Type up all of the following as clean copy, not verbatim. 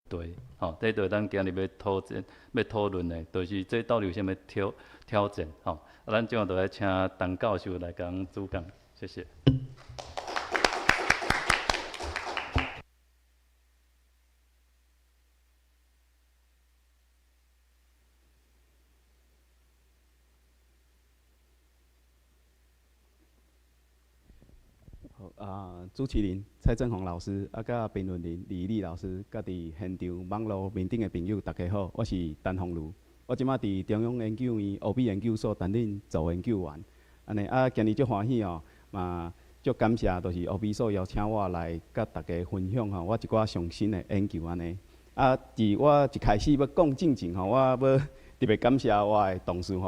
对，吼、这就是咱今日要讨论的，就是这到底有啥物挑战，吼、啊，咱即下就来请陈教授来甲咱主讲，谢谢。好主持人蔡正宏老师，甲评论人李丽老师，甲伫现场网络面顶的朋友，大家好，我是陈宏儒。我即马伫中央研究院 OB 研究所担任助研究员。安尼今日足欢喜哦，嘛足感谢，就是 OB 所邀请我来甲大家分享我一寡上新的研究安尼。伫我一开始要讲正经我要特别感谢我的同事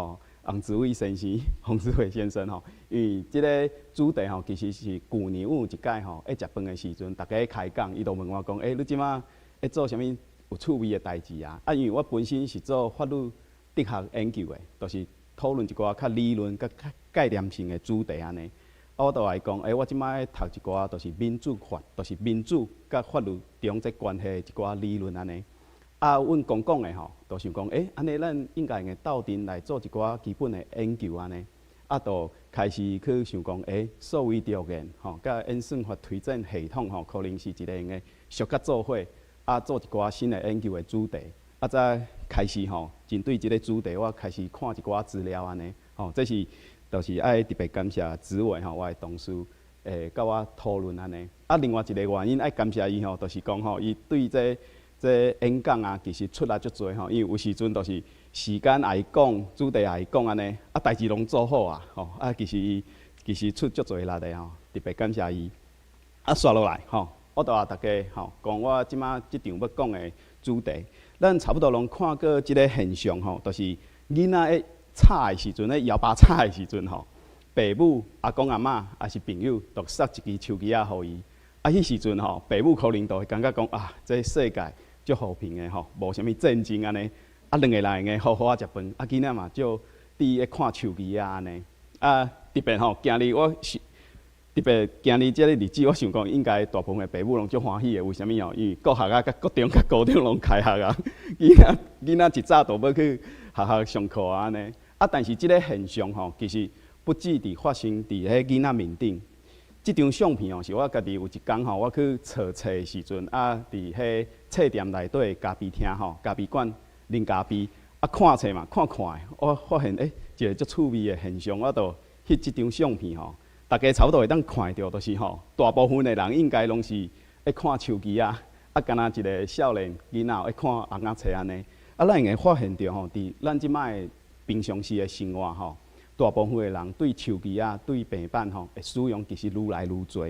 洪志伟先生、洪志伟先生因为即个主题其实是去年有一届食饭的时阵，大家开讲，伊就问我讲，你即马做啥物有趣味的代志啊？因为我本身是做法律哲学研究的，就是讨论一寡较理论、较概念性的主题安尼。我就来讲，我即摆读一寡就是民主法，就是民主甲法律中这关系的一寡理论安尼。阮讲讲的就想讲，安尼咱应该用斗阵来做一寡基本的研究安尼。就开始去想讲，所谓条件甲演算法推荐系统可能是一个用的熟甲做伙，做一寡新的研究的主题。再开始针对即个主题，我开始看一寡资料安尼。这是就是爱特别感谢子伟我的同事，甲我讨论安尼。另外一个原因爱感谢伊就是讲伊对这演讲其实出来足多因为有时阵就是时间也讲，主题也讲安尼，代志拢做好其实出足多力的特别感谢伊。刷落来我就大家讲我即马即场要讲的主题，咱差不多拢看过即个现象就是囡仔吵的时阵摇把吵的时阵父母、阿公阿嬷还是朋友，就塞一支手机互伊。迄时阵父母可能就会感觉讲这世界足和平的无啥物战争安尼。两个人用好好食饭，囡仔嘛就伫咧看手机安尼。特别今日我是特别今日即个日子，我想讲应该大部分的父母拢足欢喜的。为虾米因为国学甲国中甲高中拢开学囡仔一早就要去学校上课安尼。但是即个现象其实不止伫发生伫迄囡仔面顶。即张相片是我家己有一天我去找册的时阵，伫迄册店内底咖啡厅咖啡馆啉咖啡，看册嘛看的，我发现一个足趣味的现象，我就翕即张相片大家差不多会当看到，就是大部分的人应该拢是看手机敢若一个少年囡仔看红仔册安尼。咱会发现到伫咱即摆的平常时的生活大部分的人对手机对平板的使用其实愈来愈多。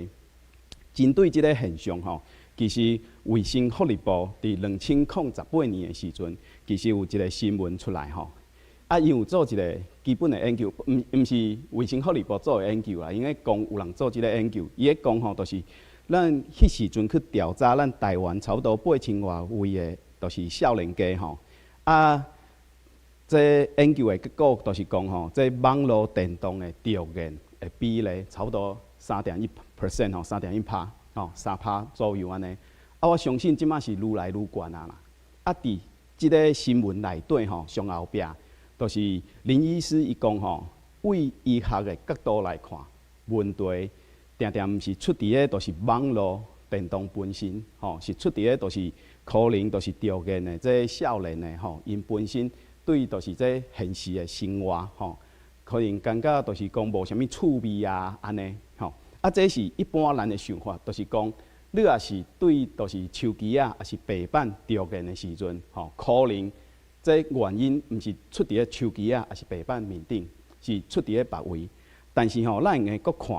针对即个现象其实卫生福利部伫2008年的时阵，其实有一个新闻出来伊有做一个基本的研究，毋是卫生福利部做的研究啦，因为讲有人做即个研究，伊咧讲就是咱迄时阵去调查咱台湾差不多8000外位的，就是少年家这研究的结果就是讲这网络电动的条件的比例差不多3.1%3.1%3%左右安尼。我相信即马是愈来愈悬啦。伫即个新闻内底上后壁，就是林医师伊讲为医学的角度来看，问题定定毋是出伫咧，就是网络电动本身是出伫咧，就是可能就是条件的这少年的因本身。对，就是这现实的生活可能感觉就是讲无啥物趣味安尼这是一般人的想法，就是讲你也是对，就是手机还是平板条件的时阵可能这原因毋是出伫咧手机还是平板面顶，是出伫咧别位。但是咱会阁看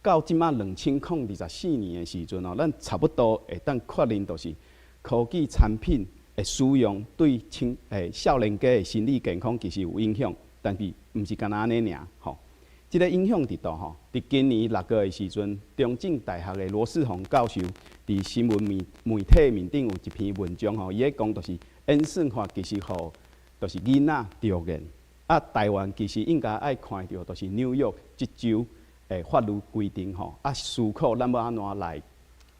到即马2024年的时阵咱差不多会当确认，就是科技产品的使用对少年家的心理健康其实有影响，但是毋是干那安尼尔即个影响伫倒伫今年6月的时阵，中正大学的罗世宏教授伫新闻媒体面顶有一篇文章伊咧讲就是演算法其实就是囡仔条件台湾其实应该爱看到就是纽约即州的法律规定思考咱要安怎来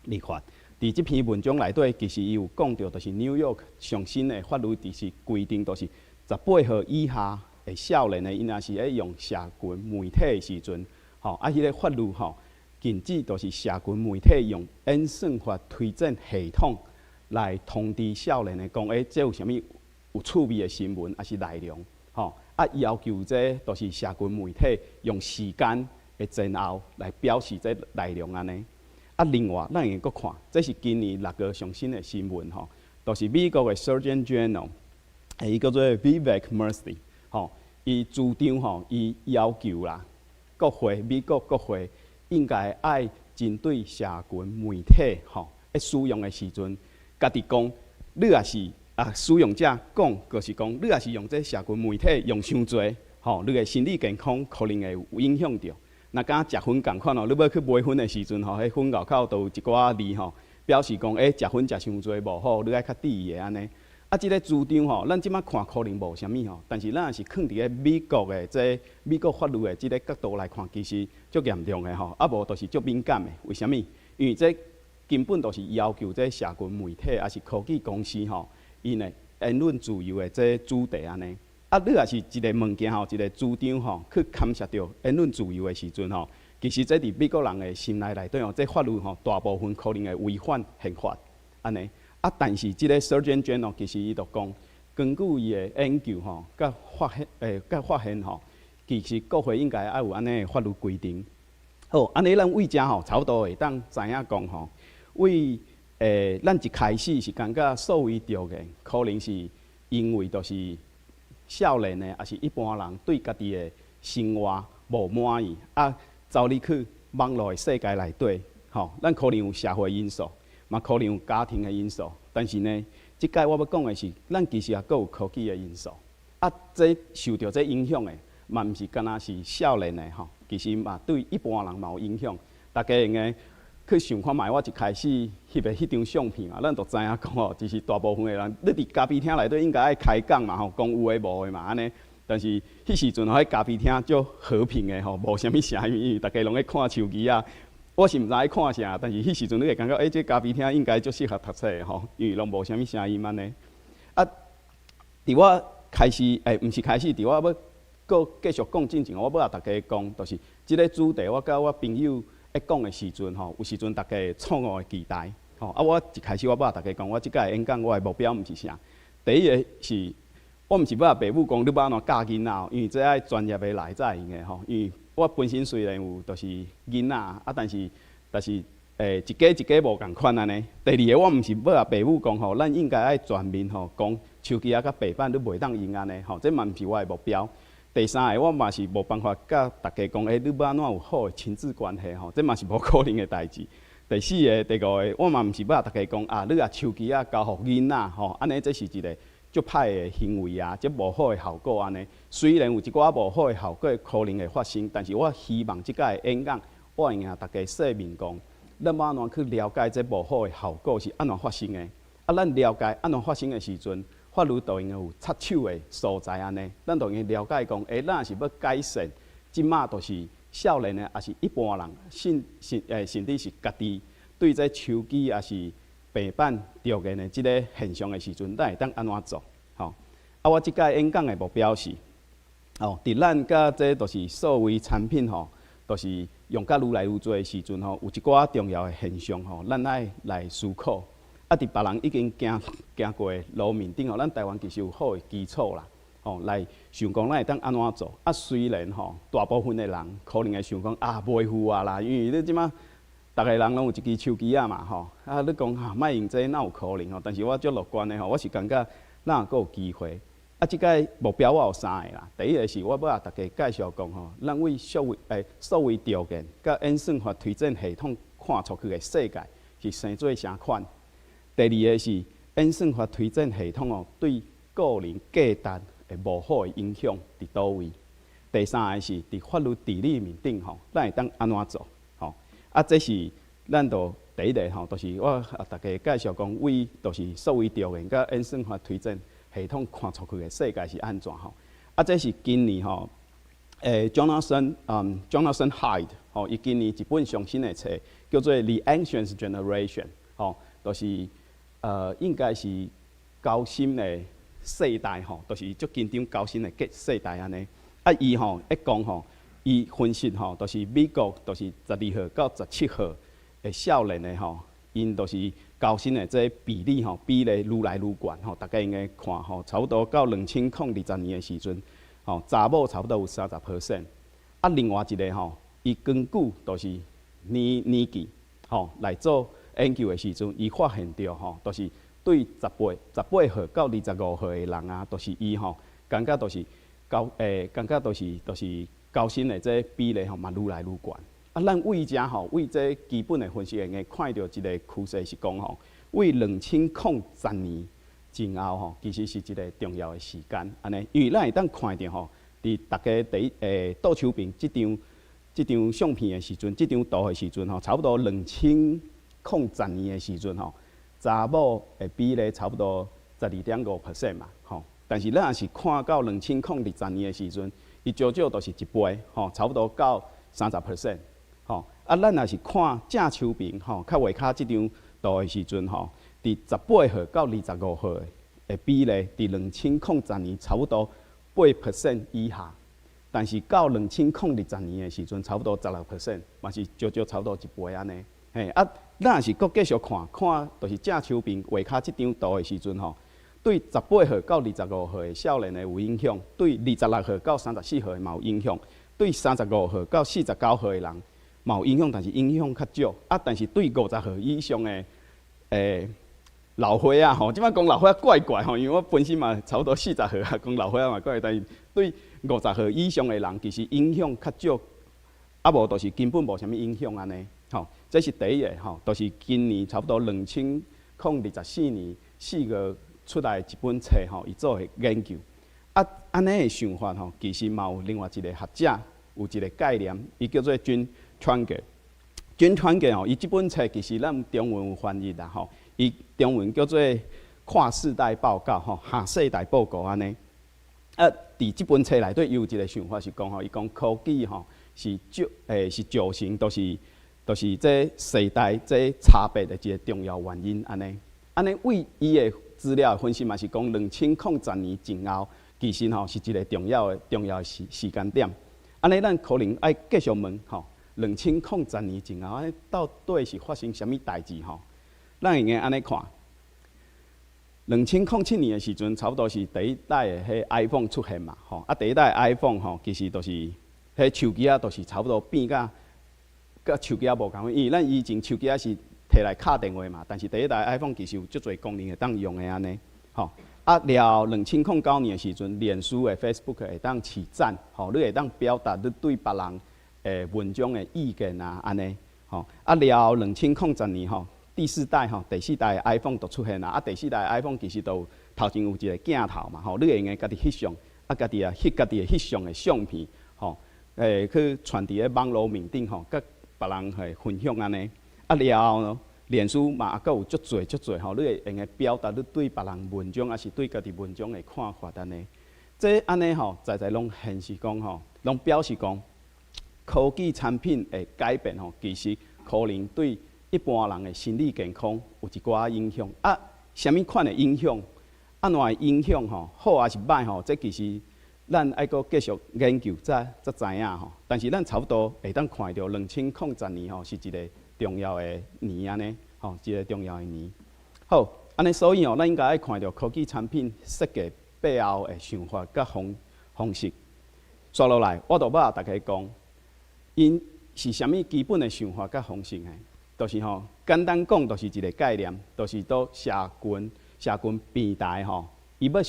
立法。伫即篇文章内底，其实伊有讲到，就是纽约上新的法律，就是规定，就是18岁以下的少年的，因若是咧用社群媒体的时阵，迄个法律禁止就是社群媒体用演算法推荐系统来通知少年的讲，这有啥物有趣味的新闻，还是内容，要求这就是社群媒体用时间的前后来表示这内容安尼。另外，咱会阁看，这是今年6月上新的新闻就是美国的 Surgeon General， 伊叫做 Vivek Murthy， 伊主张伊要求啦，美国国会应该爱针对社群媒体使用的时阵，家己讲，你也是使用者讲，就是讲，你也是用这社群媒体用伤多，你的心理健康可能会有影响到。那敢食薰共款你要去买薰的时阵迄薰外口都有一寡字表示讲，食薰食伤多无好，你爱较注意的安尼。即个主张咱即摆看可能无啥物但是咱也是放伫咧美国的美国法律的即个角度来看，其实足严重的无就是足敏感的。为虾物？因为这根本就是要求这社群媒体还是科技公司因的言论自由的这主题安尼。你也是一个物件一个主张去牵涉到言论自由的时阵其实这伫美国人的心内底这法律大部分可能会违反宪法安尼。但是这个 Surgeon General 其实伊就讲，根据伊的研究甲发现其实国会应该爱有安尼的法律规定。好，安尼咱为遮差不多会当知影讲为咱一开始是感觉所谓条件，可能是因为就是少年的，也是一般人对家己的生活无满意，走入去网络的世界内底，咱可能有社会因素，嘛可能有家庭的因素，但是呢，即届我要讲的是，咱其实也阁有科技的因素，这受到这影响的，嘛毋是干那是少年的其实嘛对一般人嘛有影响，大家用个去想看卖，我一开始翕的迄张相片咱就知影讲就是大部分的人，你伫咖啡厅内底应该爱开讲嘛讲有诶无诶嘛安尼。但是迄时阵迄咖啡厅足和平的无啥物声音，因为大家拢咧看手机我是毋知爱看啥，但是迄时阵你会感觉，这咖啡厅应该足适合读册的因为拢无啥物声音安尼。伫我开始毋是开始，伫我要搁继续讲进前，我要甲大家讲，就是即个主题，我甲我朋友讲的时阵有时阵大家错误的期待我一开始我要甲大家讲，我即届演讲我的目标毋是啥，第一个是，我毋是要爸母讲你要安怎教囡仔因为这爱专业的来才会用的因为我本身虽然有就是囡仔但是一家一家无共款安尼。第二个我毋是要爸母讲咱应该爱全面讲手机甲白板你袂当用安尼这嘛毋是我的目标。第三个，我嘛是无办法甲大家讲，你要安怎有好的亲子关系这嘛是无可能的代志。第四个、第五个，我嘛毋是要大家讲你手机交互囡仔安尼这是一个足歹的行为即无好的效果安尼。虽然有一寡无好的效果可能会发生，但是我希望即届演讲，我会向大家说明讲，咱要安怎去了解这无好的效果是安怎发生的。咱了解安怎发生的时阵。法律就应该有插手的所在安尼，咱就应该了解讲，咱是要改善，即马就是少年的，也是一般人，甚至是家己对这手机也是白板条件的即个现象的时阵，咱会当安怎做？我即届演讲的目标是，伫咱甲这就是所谓产品就是用甲愈来愈多的时阵有一寡重要的现象咱爱来思考。伫别人已经行过路面顶咱台湾其实有好的基础啦，来想讲咱会当安怎做。虽然大部分的人可能会想讲袂赴啦，因为你即马逐个人拢有一支手机嘛你讲莫用这哪有可能但是我足乐观的我是感觉咱也阁有机会。即届目标我有3个啦，第一个是我要大家介绍讲咱为所谓条件甲演算法推荐系统看出去的世界是生做啥款。第二个是演算法推荐系统对个人价值的无好的影响伫倒位。第三个是伫法律治理面顶咱会当安怎做？这是咱第一个就是我大家介绍讲为就是所谓条件甲演算法推荐系统看出去的世界是安怎这是今年Jonathan Haidt伊今年一本上新的册叫做《The Anxious Generation》。就是应该是高薪的世代就是足紧张高薪的世代安尼。伊一讲伊分析就是美国就是12号到17号的少年的因就是高薪的这比例比例愈来愈悬大家应该看差不多到2020年的时阵查某差不多有30%。另外一个伊根据就是年纪来做研究的时阵，伊发现到就是对18岁到25岁的人啊，就是伊感觉就是感觉就是高薪的这比例嘛愈来愈悬。咱为遮为这基本的分析，会看到一个趋势是讲为2010年前后其实是一个重要的时间安尼，因为咱会当看到伫大家倒手边即张相片的时阵，即张图的时阵差不多2010年的时阵查某的比例差不多12.5% 嘛但是咱若是看到2020年的时阵，伊少少都是一倍差不多到30%咱若是看正手边较画骹即张图的时阵伫18岁到25岁的比例，伫2010年差不多8% 以下。但是到2020年的时阵，差不多16%，嘛是少少差不多一倍安尼。咱若是搁继续看，就是正手边画骹即张图的时阵对18岁到25岁的少年的有影响，对26岁到34岁的嘛有影响，对35岁到49岁的人嘛有影响，但是影响较少。但是对50岁以上的老岁啊即摆讲老岁怪怪因为我本身嘛差不多40岁啊，讲老岁嘛怪，但是对50岁以上的人，其实影响较少，无就是根本无啥物影响安尼。这是第一个就是今年差不多2024年4月出来一本册伊做的研究。安尼的想法其实嘛有另外一个学者有一个概念，伊叫做Jim Twenge。Jim Twenge伊即本册其实咱中文有翻译啦伊中文叫做跨世代报告下世代报告安尼。伫即本册内底，伊有一个想法是讲伊讲科技是造成就是这世代这差别的一个重要原因安尼为伊的资料分析嘛是讲2010年前后，其实是一个重要的时间点。安尼咱可能爱继续问2010年前后，到底是发生啥物代志咱会用安尼看。2007年的时阵，差不多是第一代的迄 iPhone 出现嘛，第一代 iPhone 其实就是迄手机都是差不多变甲手机无共，因为咱以前手机是摕来敲电话嘛，但是第一代 iPhone 其实有足侪功能会当用的安尼，了2009年的时阵，脸书的 Facebook 会当起赞，你会当表达你对别人文章的意见啊安尼，了2010年第四代第四代的 iPhone 就出现啦。第四代的 iPhone 其实都头前有一个镜头嘛，你会用家己翕相，家己翕翕相的相片，去传伫咧网络面顶甲别人分享安尼。了后呢，脸书嘛阁有足侪，你会用表达你对别人文章，还是对家己文章的看法安尼。这安尼在拢显示讲拢表示讲科技产品的改变其实可能对一般人的心理健康有一寡影响。什么款的影响？安怎的影响好还是歹这其实咱爱阁继续研究才知影但是咱差不多会当看到2010年是一个重要的年安尼一个重要的年。好，安尼所以咱应该爱看到科技产品设计背后的想法甲方式。刷落来，我就要大家讲，因是啥物基本的想法甲方式呢？就是简单讲，就是一个概念，就是到社群平台伊要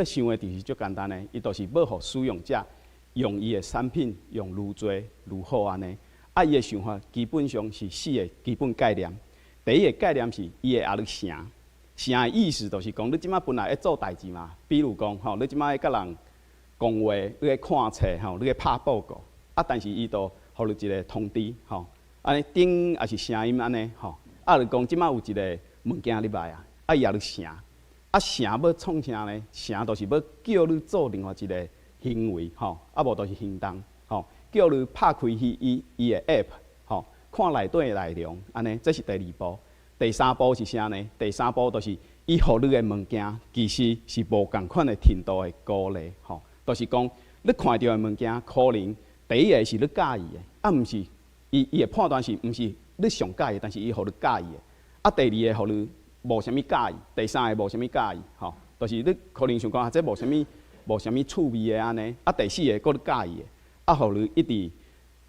想的就是足简单的，伊就是要互使用者用伊的产品用愈多愈好安尼。伊的想法基本上是4个基本概念。第一个概念是伊的压力城的意思就是讲，你即摆本来在做代志嘛，比如讲你即摆甲人讲话，你在看册你在拍报告，但是伊都互你一个通知安尼顶也是声音安尼就讲即摆有一个物件入来伊也咧声声要创啥呢？声就是要叫你做另外一个行为无就是行动叫你拍开伊的 app 看内底的内容安尼，这是第二步。第三步是啥呢？第三步就是伊互你的物件，其实是无共款的程度的鼓励，吼，就是讲你看到的物件，可能第一个是你介意的，啊，毋是伊的判断是毋是你上介意，但是伊互你介意的。啊，第二个互你无啥物介意，第三个无啥物介意，吼，就是你可能想讲啊，这无啥物趣味的安尼。啊，第四个佫你介意的，啊，互你一直。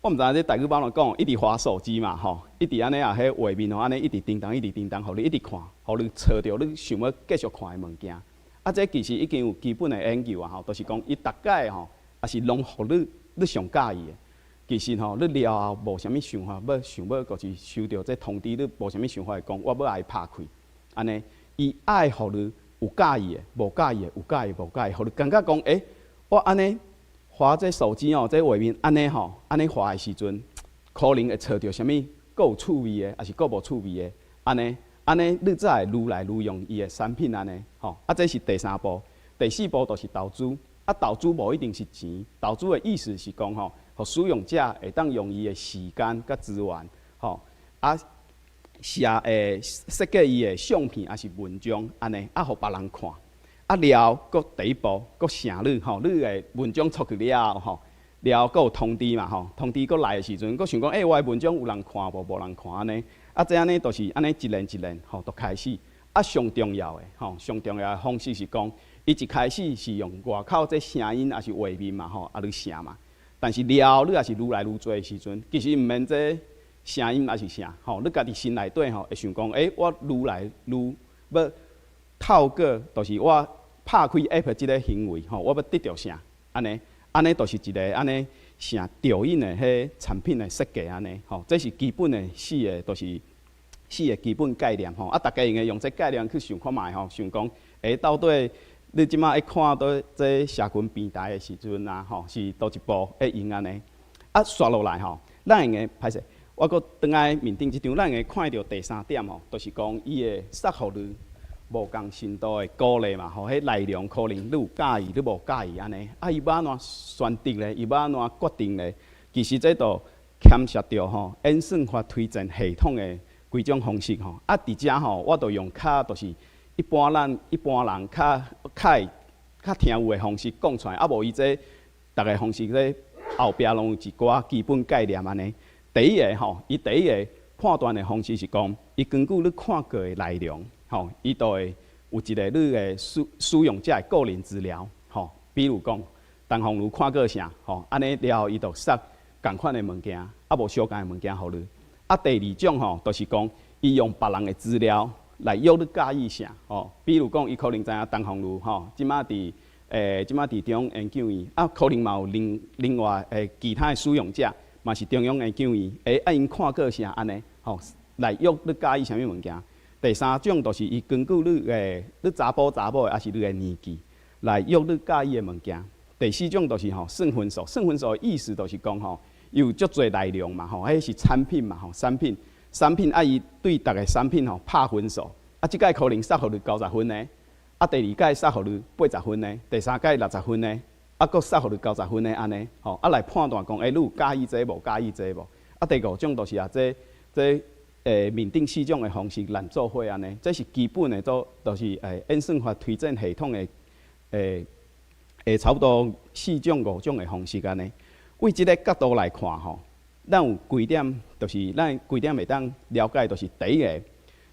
我毋知影这台语帮怎讲，一直滑手机嘛，吼，一直安尼啊，迄画面吼，安尼一直叮当，一直叮当，互你一直看，互你找着你想要继续看的物件。啊，这其实已经有基本的研究啊，吼，就是讲伊大概吼，也是拢互你上介意的。其实吼，你了后无啥物想法，想要就是收到这通知，你无啥物想法讲，我要爱拍开，安尼，伊爱互你有介意的，无介意的，有介意无介意，互你感觉讲，我安尼。滑这手机哦，这画面安尼吼，安尼滑的时阵，可能会找到啥物够有趣味的，还是够无趣味的，安尼你才会愈来愈用伊的产品安尼，吼，啊，这是第三步，第四步就是投资，啊，投资无一定是钱，投资的意思是讲吼，互使用者会当用伊的时间甲资源，吼，啊，设计伊的相片还是文章安尼，啊，互别人看。啊了，搁第一步，搁请你吼，你的文章出去了后吼，了搁有通知嘛吼，通知搁来的时阵，搁想讲，我的文章有人看无人看安尼，啊这安尼就是安尼一连一连吼，都开始。啊上重要的吼，上重要的方式是讲，伊一开始是用外口这声音还是画面嘛吼，啊你写嘛，但是了后你也是愈来愈多的时阵，其实毋免这声音还是啥吼，你家己心内底吼会想讲，我愈来愈要。透过就是我拍开 App 即个行为吼，我要得到啥？安尼就是一个安尼啥调引的迄产品的设计安尼吼，这是基本的四个，就是四个基本概念吼。啊，大家用用这概念去想看卖吼，想讲到底你即马看到这社群平台的时阵啊吼，是倒一步用安尼。啊，刷落来吼，咱用个歹势，我搁倒来面顶即张，咱用个看到第三点吼，就是讲伊会适合你。无共深度的鼓励嘛，吼，迄内容可能你有介意，你无介意安尼，啊，伊要安怎选择咧？伊要安怎决定咧？其实这都牵涉到吼演算法推荐系统的几种方式吼。啊，伫遮吼，我都用较就是一般人较听有的方式讲出来，啊，无伊这逐个方式咧后壁拢有一寡基本概念安尼。第一个吼，伊第一个判断的方式是讲，伊根据你看过的内容。吼，伊都会有一个你的使用者的个人资料，吼，比如讲，陈鸿儒看过啥，吼，安尼了后伊就塞共款的物件，啊无相共的物件互你。啊，第二种吼，就是讲，伊用别人的资料来约你介意啥，吼，比如讲，伊可能知影陈鸿儒，吼，即马伫中央研究院，啊，可能嘛有另外其他的使用者，嘛是中央研究院，因看过啥安尼，吼，来约你介意啥物物件。第三种就是伊根据你查甫的，还是你的年纪来约你介意的物件。第四种就是吼算分数，算分数的意思就是讲吼，有足侪内容嘛吼，迄是产品嘛吼，产品啊伊对逐个产品吼拍分数，啊即届可能杀互你90分呢，啊第二届杀互你80分呢，第三届60分呢，啊佫杀互你90分呢安尼，吼啊来判断讲，你有介意这无介意这无？啊第五种就是这。面顶4种的方式来做伙安尼，这是基本的就是演算法推荐系统的差不多4种5种的方式安尼。为即个角度来看吼，咱有几点，就是咱几点会当了解，就是第一个，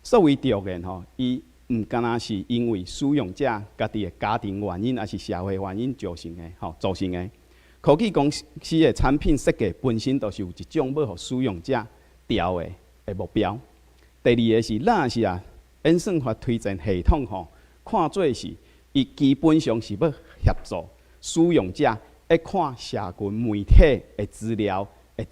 所谓条件吼，伊毋干那是因为使用者家己的家庭原因，还是社会原因造成的吼，造成的。科技公司的产品设计本身就是有一种要互使用者调的。目标。第二个是，咱是演算法推荐系统吼，看做是伊基本上是要协助使用者看社群媒体的资料的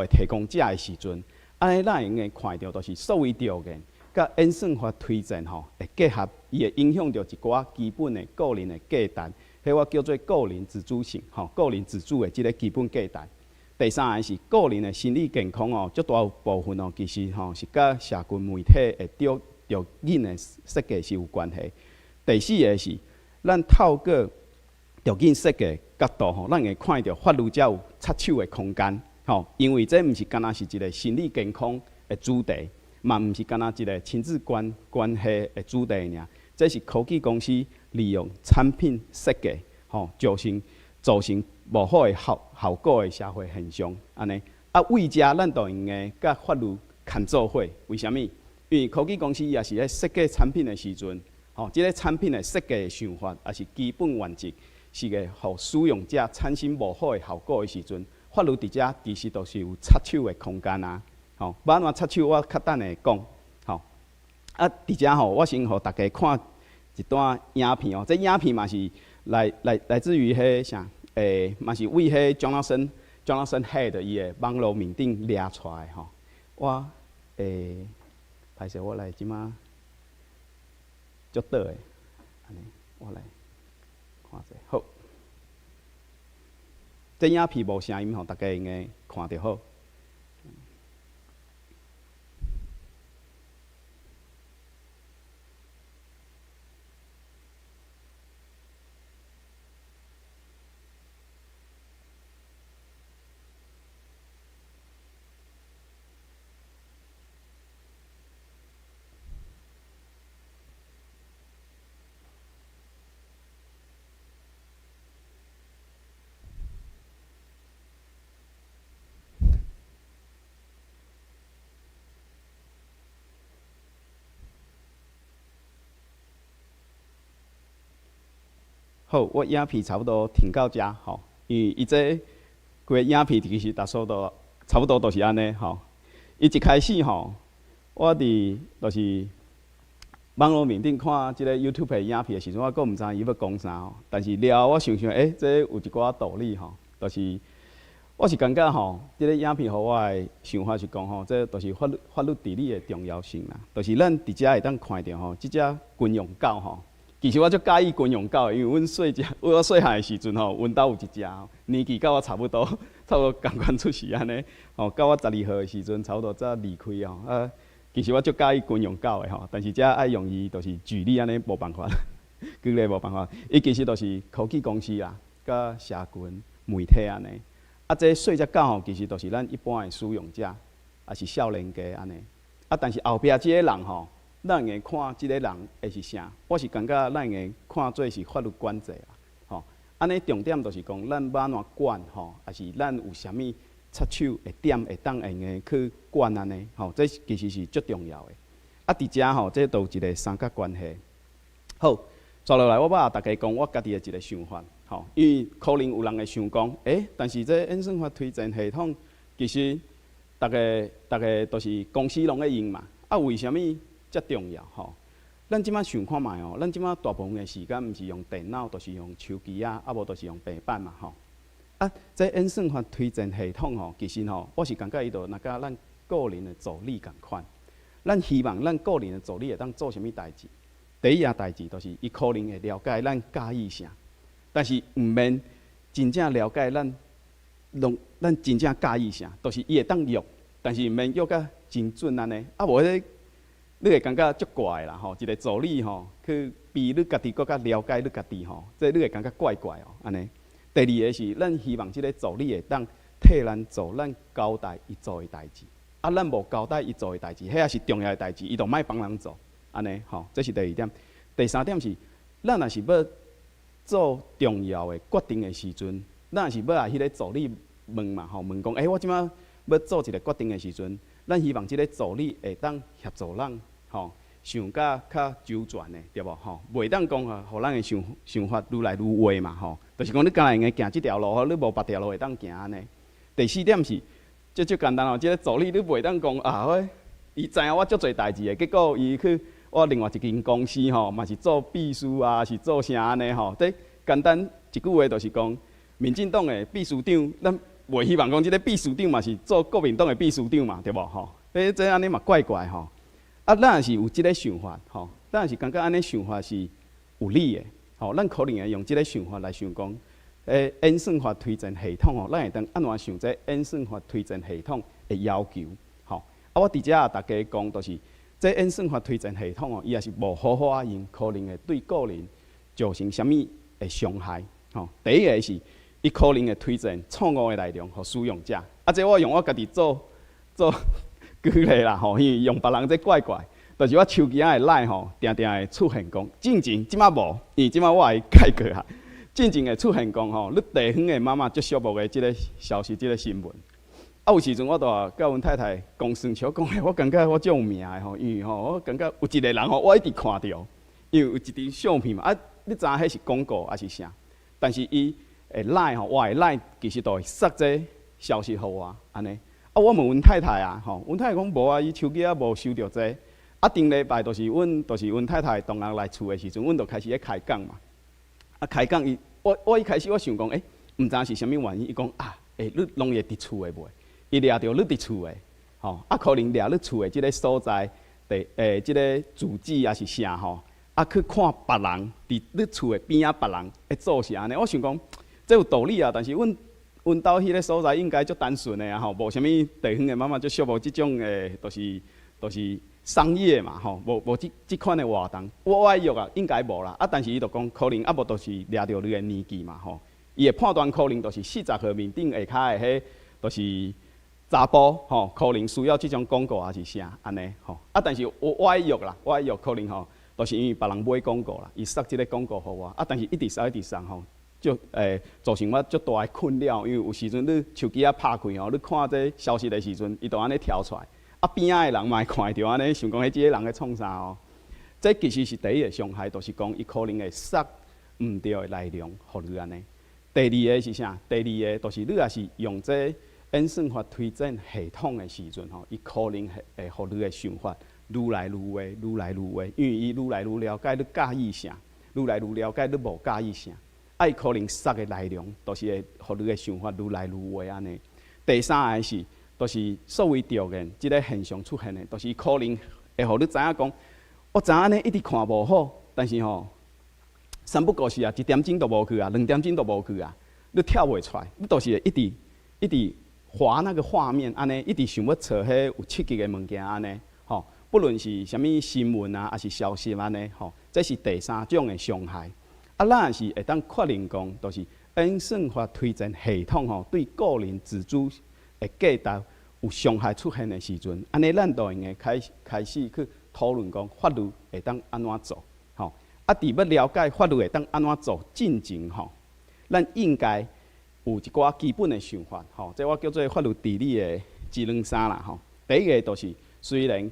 提供者的时阵，安尼咱用个看到就是所谓条件，甲演算法推荐吼会结合，伊会影响到一寡基本的个人的价值，迄我叫做个人自主性吼，个人自主的即个基本价值。第三个是个人的心理健康哦，足大部分哦，其实吼是甲社群媒体的条件的设计是有关系。第四个是，咱透过条件设计角度吼，咱会看到法律才有插手的空间吼，因为这毋是干那是一个心理健康的主题，嘛毋是干那一个亲子关系的主题尔，这是科技公司利用产品设计，造成无好的效果的社会现象，安尼。啊，为遮咱就用个甲法律牵做伙，为虾米？因为科技公司也是咧设计产品的时阵，即个产品的设计的想法，也是基本原则，是个互使用者产生无好的效果的时阵，法律伫遮其实都是有插手的空间啊。要安怎插手，我较等下讲。啊，伫遮我先互大家看一段影片这影片嘛是来自于迄啥？嘛是为迄 Jonathan Head 伊个网络面顶掠出来我歹势，我来即马足倒的，安尼我来看者好。这影片无声音大家应该看着好。好，我影片差不多停到遮因为伊这规个影片其实大数都差不多都是安尼伊一开始我伫就是网络面顶看即个 YouTube 的影片的时阵，我阁毋知伊要讲啥但是了后我想想，这有一寡道理就是我是感觉即个影片互我的想法是讲这就是法律治理的重要性啦。就是咱伫遮会当看到即只军用狗其实我足介意军用狗，因为阮我细汉的时阵阮兜有一只年纪甲我差不多共款出世安尼到我12岁的时阵，差不多才离开其实我足介意军用狗的但是遮爱用伊就是举例安尼无办法，举例无办法。伊其实就是科技公司啦，甲社群媒体安尼。这细只狗其实就是咱一般的使用者，也是少年家安尼。但是后壁即个人咱会看即个人会是啥？我是感觉咱会看做是法律管制啦，安尼重点就是讲，咱要安怎管还是咱有啥物插手的点会当用的去管安尼，这其实是足重要的。伫遮这都有一个三角关系。好，接落来我要大家讲我家己的一个想法，因为可能有人会想讲，但是这演算法推荐系统其实大家都是公司拢在用嘛，为什么？遮重要咱即摆想看卖咱即摆大部分的时间毋是用电脑，就是用手机无就是用平板嘛这演算法推荐系统其实我是感觉伊就甲咱个人的助理共款。咱希望咱个人的助理会当做啥物代志？第一样代志就是伊可能会了解咱介意啥，但是毋免真正了解咱真正介意啥，就是伊会当用，但是毋免用甲真准安尼无你会感觉足怪啦一个助理去比你家己更较了解你家己这你会感觉怪怪安尼。第二个是，咱希望即个助理会当替咱做咱交代伊做的代志，咱无交代伊做的代志，迄也是重要的代志，伊就莫帮人做安尼这是第二点。第三点是，咱若是要做重要的决定的时阵，咱若是要来迄个助理问嘛问讲，我即摆要做一个决定的时阵。咱希望即个助理会当协助咱，想甲较周全的，对无？袂当讲互咱的想法愈来愈歪嘛，就是讲你敢若用行即条路，你无别条路会当行安尼。第四点是，足简单即个助理你袂当讲伊知影我足侪代志的，结果伊去我另外一间公司嘛是做秘书是做啥安尼这简单一句话就是讲，民进党的秘书长咱。袂希望讲即个秘书长嘛是做国民党的秘书长嘛，对无这安尼嘛怪怪咱若是有即个想法咱若是感觉安尼想法是有理的咱可能会用即个想法来想讲，演算法推荐系统咱会当安怎想这演算法推荐系统的要求我伫遮大家讲，就是这演算法推荐系统伊也是无好好用，可能会对个人造成啥物的伤害第一个是。伊可能会推荐错误的内容互使用者，这我用我家己做举例啦吼，因为用别人这怪怪，就是我手机仔的 LINE 吼，定定会出现讲，进前即马无，因为即马我会改过啊。进前会出现讲吼，你地方的妈妈最寂寞的即个消息，即个新闻。啊，有时阵我著甲阮太太讲生笑讲，我感觉我这种命的吼，因为吼，我感觉有一个人吼，我一直看着，因为有一张相片嘛。啊，你知影迄是广告还是啥？但是伊会 LINE 吼，我的 LINE 其实都会塞这消息互我，安尼。啊，我问阮太太啊，吼，阮太太讲无啊，伊手机啊无收到这。啊，顶礼拜就是阮太太同人来厝的时阵，阮就开始咧开讲嘛。啊，开讲伊，我一开始我想讲，毋知是啥物原因，伊讲啊，你拢会伫厝的袂？伊掠着你伫厝的，吼，啊，可能掠你厝的即个所在，即个住址也是啥吼，啊，去看别人伫你厝的边仔，别人会做是安尼。我想讲，这有道理啊，但是阮兜迄个所在应该足单纯的啊，吼，无啥物地方的妈妈足寂寞即种的，就是商业嘛，吼，无即款的活动，我爱约啊，应该无啦。啊，但是伊就讲，可能啊无就是掠着你的年纪嘛，吼，伊的判断可能就是40号面顶下骹的迄，就是查甫，吼，可能需要即种广告还是啥，安尼，吼。啊，但是我爱约啦，我爱约可能吼，就是因为别人买广告啦，伊塞即个广告互我，啊，但是一直送吼。就造成我足大的困扰，因为有时阵你手机啊拍开吼，你看这消息的时阵，伊就安尼跳出来，啊边仔的人嘛会看着安尼，想讲即个人咧创啥哦？这其实是第一个伤害，就是讲伊可能会塞毋对的内容，互你安尼。第二个是啥？第二个就是你也是用这演算法推荐系统的时阵吼，伊可能会互你的想法愈来愈歪，愈来愈歪，因为伊愈来愈了解你介意啥，愈来愈了解你无介意啥。啊，伊可能塞的内容，都是会互你的想法愈来愈歪安尼。第三个是，就是所谓条件，即个现象出现的，就是可能会互你知影讲，我知影安尼一直看无好，但是吼，三不五时啊，1点钟都无去啊，2点钟都无去啊，你跳袂出来，你都是会一直滑那个画面安尼，一直想要找迄有刺激的物件安尼，吼，不论是啥物新闻啊，还是消息安尼，吼，这是第三种的伤害。啊，咱也是会当确认讲，就是演算法推荐系统吼，对个人自主的价值有伤害出现的时阵，安尼咱就应该开始去讨论讲法律会当安怎做，吼。啊，伫要了解法律会当安怎做进前吼，咱应该有一寡基本的想法，吼。这我叫做法律治理的技能3啦，吼。第一个就是虽然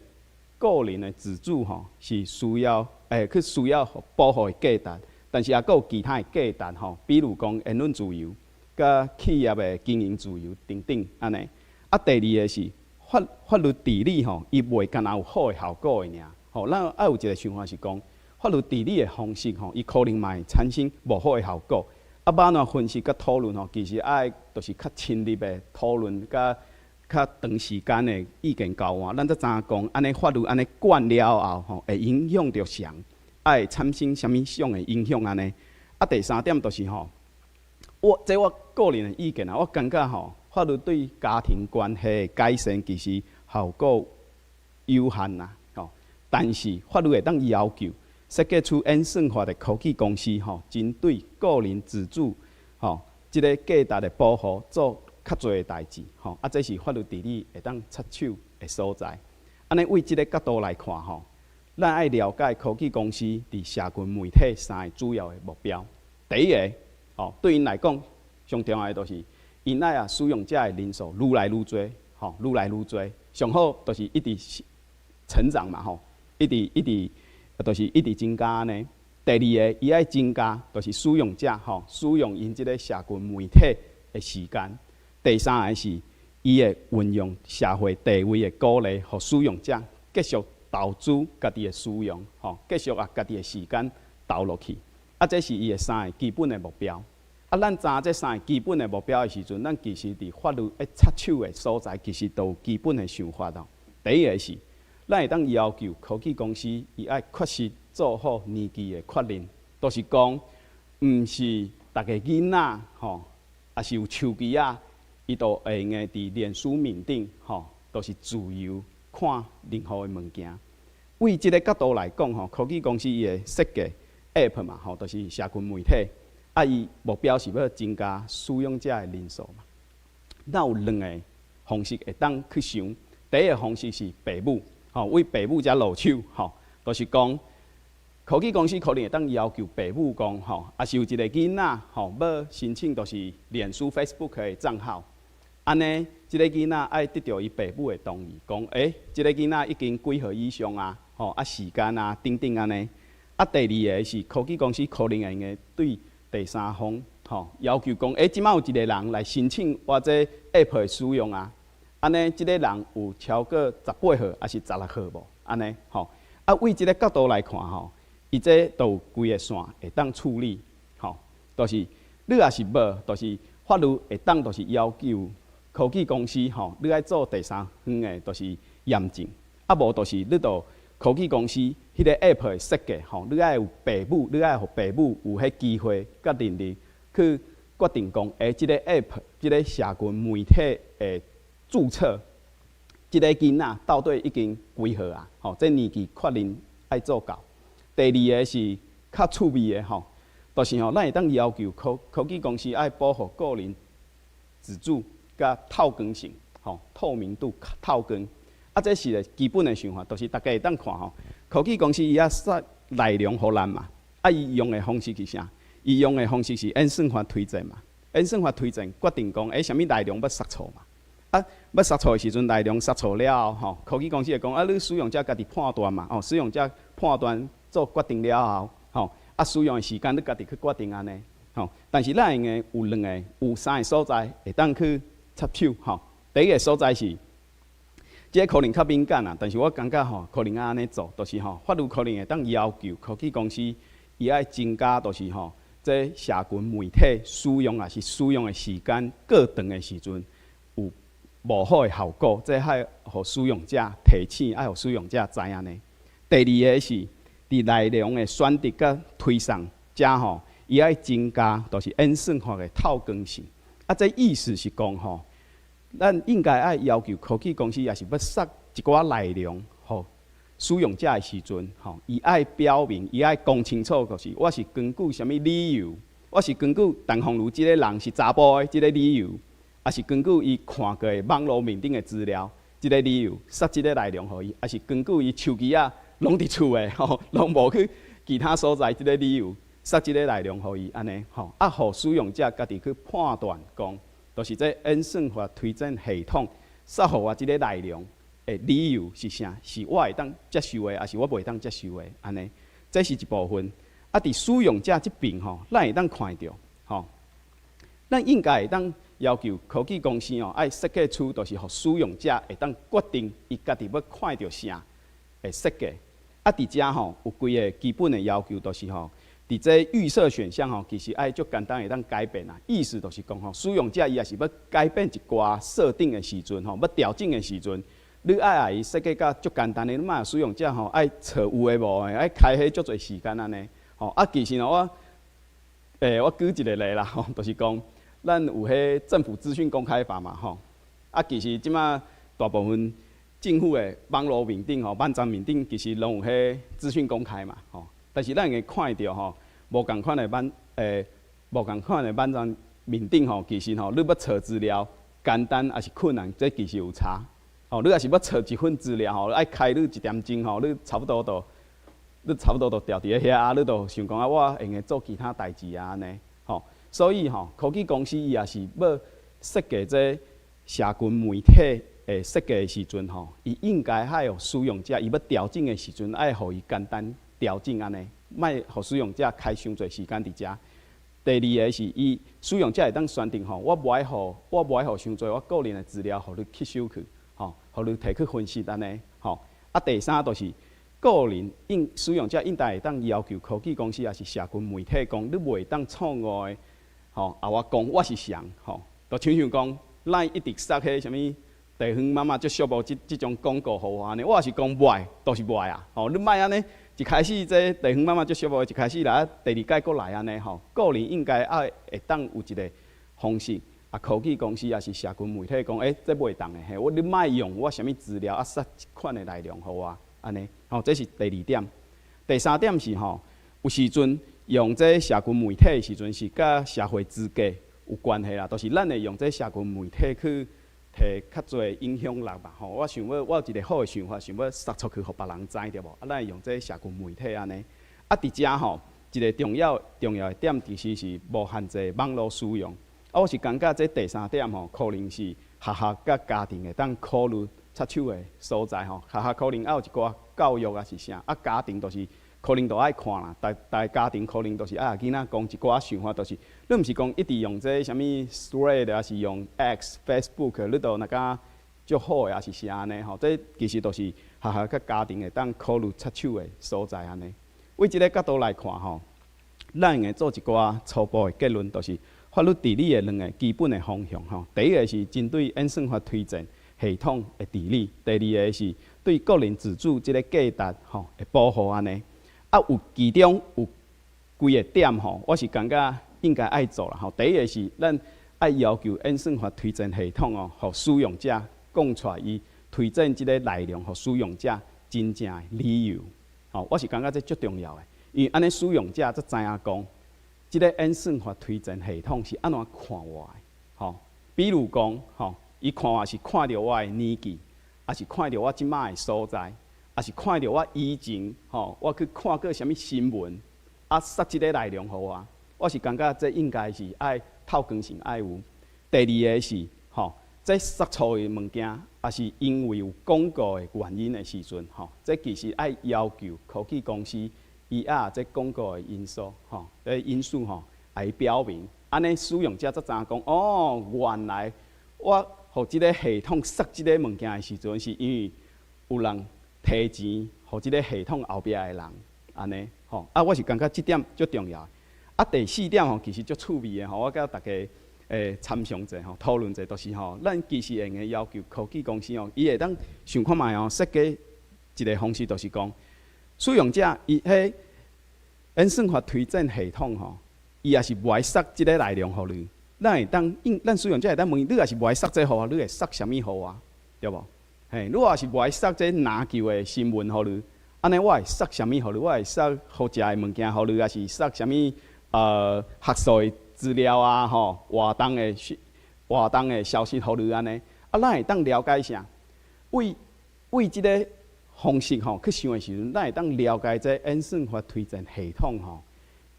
个人的自主吼是需要去需要保护的价值。但是也佫有其他的价值吼，比如讲言论自由、甲企业的经营自由等等安尼。啊，第二个是法律治理吼，伊袂干那有好的效果的尔。吼，咱爱有一个想法是讲，法律治理的方式吼，伊可能嘛会产生无好的效果。啊，要安怎分析甲讨论吼，其实爱就是较深入的讨论，甲较长时间的意见交换，咱才知影讲，安尼法律安尼管了后吼，会影响着谁？爱产生什么样的影响安尼？啊，第三点就是吼，我个人的意见啊，我感觉吼，法律对家庭关系的改善其实效果有限呐，吼。但是法律会当要求设计出演算法的科技公司吼，针对个人自主吼，即个价值的保护做较侪的代志吼。啊，这是法律治理会当插手的所在。安尼为即个角度来看吼。咱爱了解科技公司伫社群媒体3个主要的目标。第一个，对因来讲，上重要的就是因爱啊使用者的人数愈来愈多，愈来愈多。上好就是一直成长嘛，就是一直增加呢。第二个，伊爱增加就是使用者使用因即个社群媒体的时间。第三个是伊会运用社会地位的鼓励，互使用者继续投资家己的使用，继续家己的时间投落去，啊，这是伊的3个基本的目标。啊，咱知这3个基本的目标的时阵，咱其实伫法律插手的所在，其实都有基本的想法哦。第一个是，咱会当要求科技公司伊爱确实做好年纪的确认，都是讲，毋是逐个囡仔也是有手机啊，伊都会用个伫脸书面顶都是自由看任何的物件。为即个角度来讲科技公司伊会设计 App 嘛都是社群媒体，啊，伊目标是要增加使用者的人数嘛。咱有2个方式会当去想，第一个方式是父母，为父母才落手，就是讲。科技公司可能会当要求父母讲，也是有一个囡仔，要申请就是脸书 Facebook 的账号，安尼，这个囡仔爱得到伊父母的同意，讲，这个囡仔已经几岁以上啊，时间啊，等等安尼。第二个是科技公司可能会用的对第三方，要求讲，即摆有一个人来申请我这 App 的使用啊，安尼，这个人有超过18岁还是16岁无？安尼，为这个角度来看，伊这都有规个线会当处理，就是你也是无，就是法律会当就是要求科技公司，你爱做第三方的，就是验证，无就是你到科技公司迄个 App 的设计，你爱有父母，你爱互父母有迄机会甲能力去决定讲，即个 App， 即个社群媒体的注册，即个囡仔到底已经几岁啊？这年纪确认爱做到。第二个是较趣味的就是咱会当要求科技公司爱保护个人自主甲透光性，透明度透光。这是个基本的想法，就是大家会当看科技公司伊也塞内容互咱嘛，伊用的方式是啥？伊用的方式是演算法推荐嘛，演算法推荐决定讲，啥物内容要杀错嘛。要杀错的时阵，内容杀错了后，科技公司会讲，你使用者家己判断嘛，使用者判断。做决定了后，使用的时间你家己去决定安尼，但是咱用的有有三个所在会当去插手，第一个所在是，这个可能较敏感啊，但是我感觉可能安尼做，就是法律可能会当要求科技公司伊爱增加，就是这社群媒体使用也是使用的时间过长的时阵有无好的效果，这爱互使用者提醒，爱互使用者知影呢。第二个是。伫内容的选择甲推送，遮伊爱增加，就是演算法的透光性。这意思是讲咱应该爱要求科技公司也是要塞一寡内容，使用者的时阵，伊爱标明，伊爱讲清楚，就是我是根据什么理由，我是根据陈鸿儒这个人是查甫的这个理由，还是根据伊看过的网络面顶的资料，这个理由塞这个内容互伊，还是根据伊手机啊。拢伫厝诶，拢无去其他所在，即个理由，塞即个内容互伊安尼，互使用者家己去判断，讲，就是这演算法推荐系统塞互我即个内容诶理由是啥？是我会当接受诶，还是我袂当接受诶？安尼，这是一部分。伫使用者即边咱会当看到，咱应该会当要求科技公司爱设计出，就是互使用者会当决定伊家己要看到啥诶设计。伫遮有几个基本的要求，就是伫这预设选项其实爱足简单会当改变啦。意思就是讲使用者伊也是要改变一寡设定的时阵要调整的时阵，你爱伊设计甲足简单的，你莫使用者爱找有诶无诶，爱开迄足侪时间安尼。其实我举一个例啦，就是讲咱有迄政府资讯公开法嘛，其实即马大部分。政府的网络面顶网站面顶其实拢有迄资讯公开嘛，但是咱会看到无共款的无共款的网站面顶其实你要查资料简单还是困难，这其实有差。你也是要查一份资料爱开你1点钟你差不多都调伫遐你都想讲我用个做其他代志安尼，所以科技公司伊也是要设计这社群媒体。设计的时阵伊应该爱互使用者，伊要调整的时阵，爱互伊简单调整安尼，莫互使用者开伤侪时间伫遮。第二个是伊使用者会当选定我无爱互伤侪我个人的资料互你吸收去，互你摕去分析安尼。第三就是个人使用者应该会当要求科技公司也是社群媒体讲，你袂当错误的我讲我是谁，就像讲咱一直塞迄啥物。地方妈妈足寂寞，即种广告互我安尼，我也是讲袂，都是袂啊。你莫安尼，一开始这地方妈妈足寂寞，一开始来，第二届过来安尼个人应该会当有一个方式，科技公司也是社群媒体讲，这袂当的，你莫用我啥物资料塞一款的内容互我安尼。这是第二点。第三点是有时阵用这社群媒体的时阵是甲社会资格有关系啦，就是咱会用这社群媒体去。摕较侪影响力吧。吼，我想要我有一个好诶想法，想要撒出去，互别人知着无？咱会用这社群媒体安尼。伫遮吼，一个重要诶点，其实是无限制网络使用。我是感觉这第三点吼，可能是学校甲家庭会当考虑插手诶所在吼。学校可能还有一寡教育啊是啥，家庭就是可能都爱看啦。但家庭可能都是囝仔讲一寡想法，就是你毋是讲一直用这啥物 Thread 啊，是用 X、Facebook， 你都那个足好诶，还是啥安尼吼？这其实都是学校甲家庭会当考虑插手诶所在安尼。为即个角度来看吼，咱会做一寡初步诶结论，就是法律治理诶两个基本诶方向吼。第一个是针对演算法推荐系统诶治理，第二个是对个人自主即个价值吼诶保护安尼。有其中有几个点吼，我是感觉应该爱做啦吼。第一个是咱爱要求演算法推荐系统哦，互使用者讲出来伊推荐即个内容，互使用者真正诶理由。吼，我是感觉这足重要诶，因为安尼使用者才知影讲，即个演算法推荐系统是安怎看我诶。吼，比如讲吼，伊看我是看到我诶年纪，还是看到我即摆诶所在。也是看到我以前吼，我去看过啥物新闻，塞即个内容互我，我是感觉这应该是爱透光性爱有。第二个是吼，这塞错的物件，也是因为有广告的原因的时阵，吼，这其实爱要求科技公司伊这广告的因素，吼，因素吼，来表明，安尼使用者才知影讲，哦，原来我互即个系统塞即个物件的时阵，是因为有人提钱，互即个系统后壁的人，安尼吼。我是感觉即点足重要。第四点吼，其实足趣味的吼，我甲大家参详者吼，讨论者，就是吼，咱其实会用要求科技公司吼，伊会当想看卖吼，设计一个方式，就是讲，使用者伊迄演算法推荐系统吼，伊也是无爱塞即个内容互你，咱会当咱使用者会当问，你也是无爱塞这互我，你会塞啥物互我，对无？嘿，如果是无爱塞这篮球的新闻互你，安尼我会塞啥物互你？我会塞好食的物件互你，还是塞啥物学术的资料啊？吼，活动的消息互你安尼？咱会当了解啥？为即个方式吼去想的时阵，咱会当了解这演算法推荐系统吼，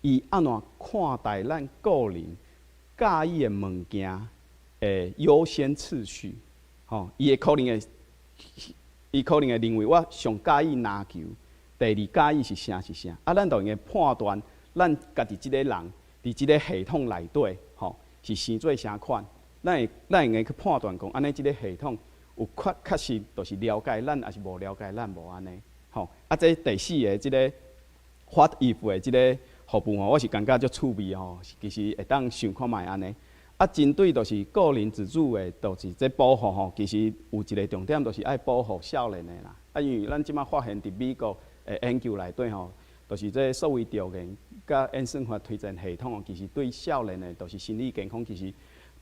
伊安怎看待咱个人介意的物件的优先次序？吼，伊可能会认为我上介意篮球，第二介意是啥？咱就用判断咱家己即个人伫即个系统内底，吼是生做啥款？咱会去判断讲，安尼即个系统有确实就是了解咱，还是无了解咱无安尼？吼，这第四个即个 what if 的即个服务吼，我是感觉足趣味吼，其实会当想看卖安尼。针对就是个人自主的，就是这保护吼，其实有一个重点，就是爱保护少年的啦。因为咱即马发现伫美国的研究内底吼，就是这所谓调研甲演算法推荐系统，其实对少年的，就是心理健康，其实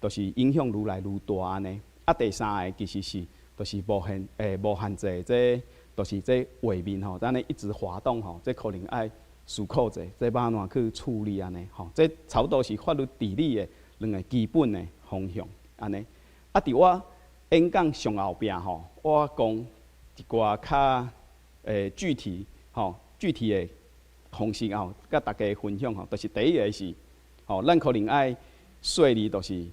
就是影响愈来愈大安尼。第三个其实是就是无限制，这就是这画面吼，咱咧一直滑动吼，这可能爱思考者，这要安怎去处理安尼吼？这差不多是法律治理的两个基本的方向安尼。伫我演讲上后壁吼，我讲一寡较具体的方式吼，甲大家分享吼，就是第一个是吼，咱可能爱说你就是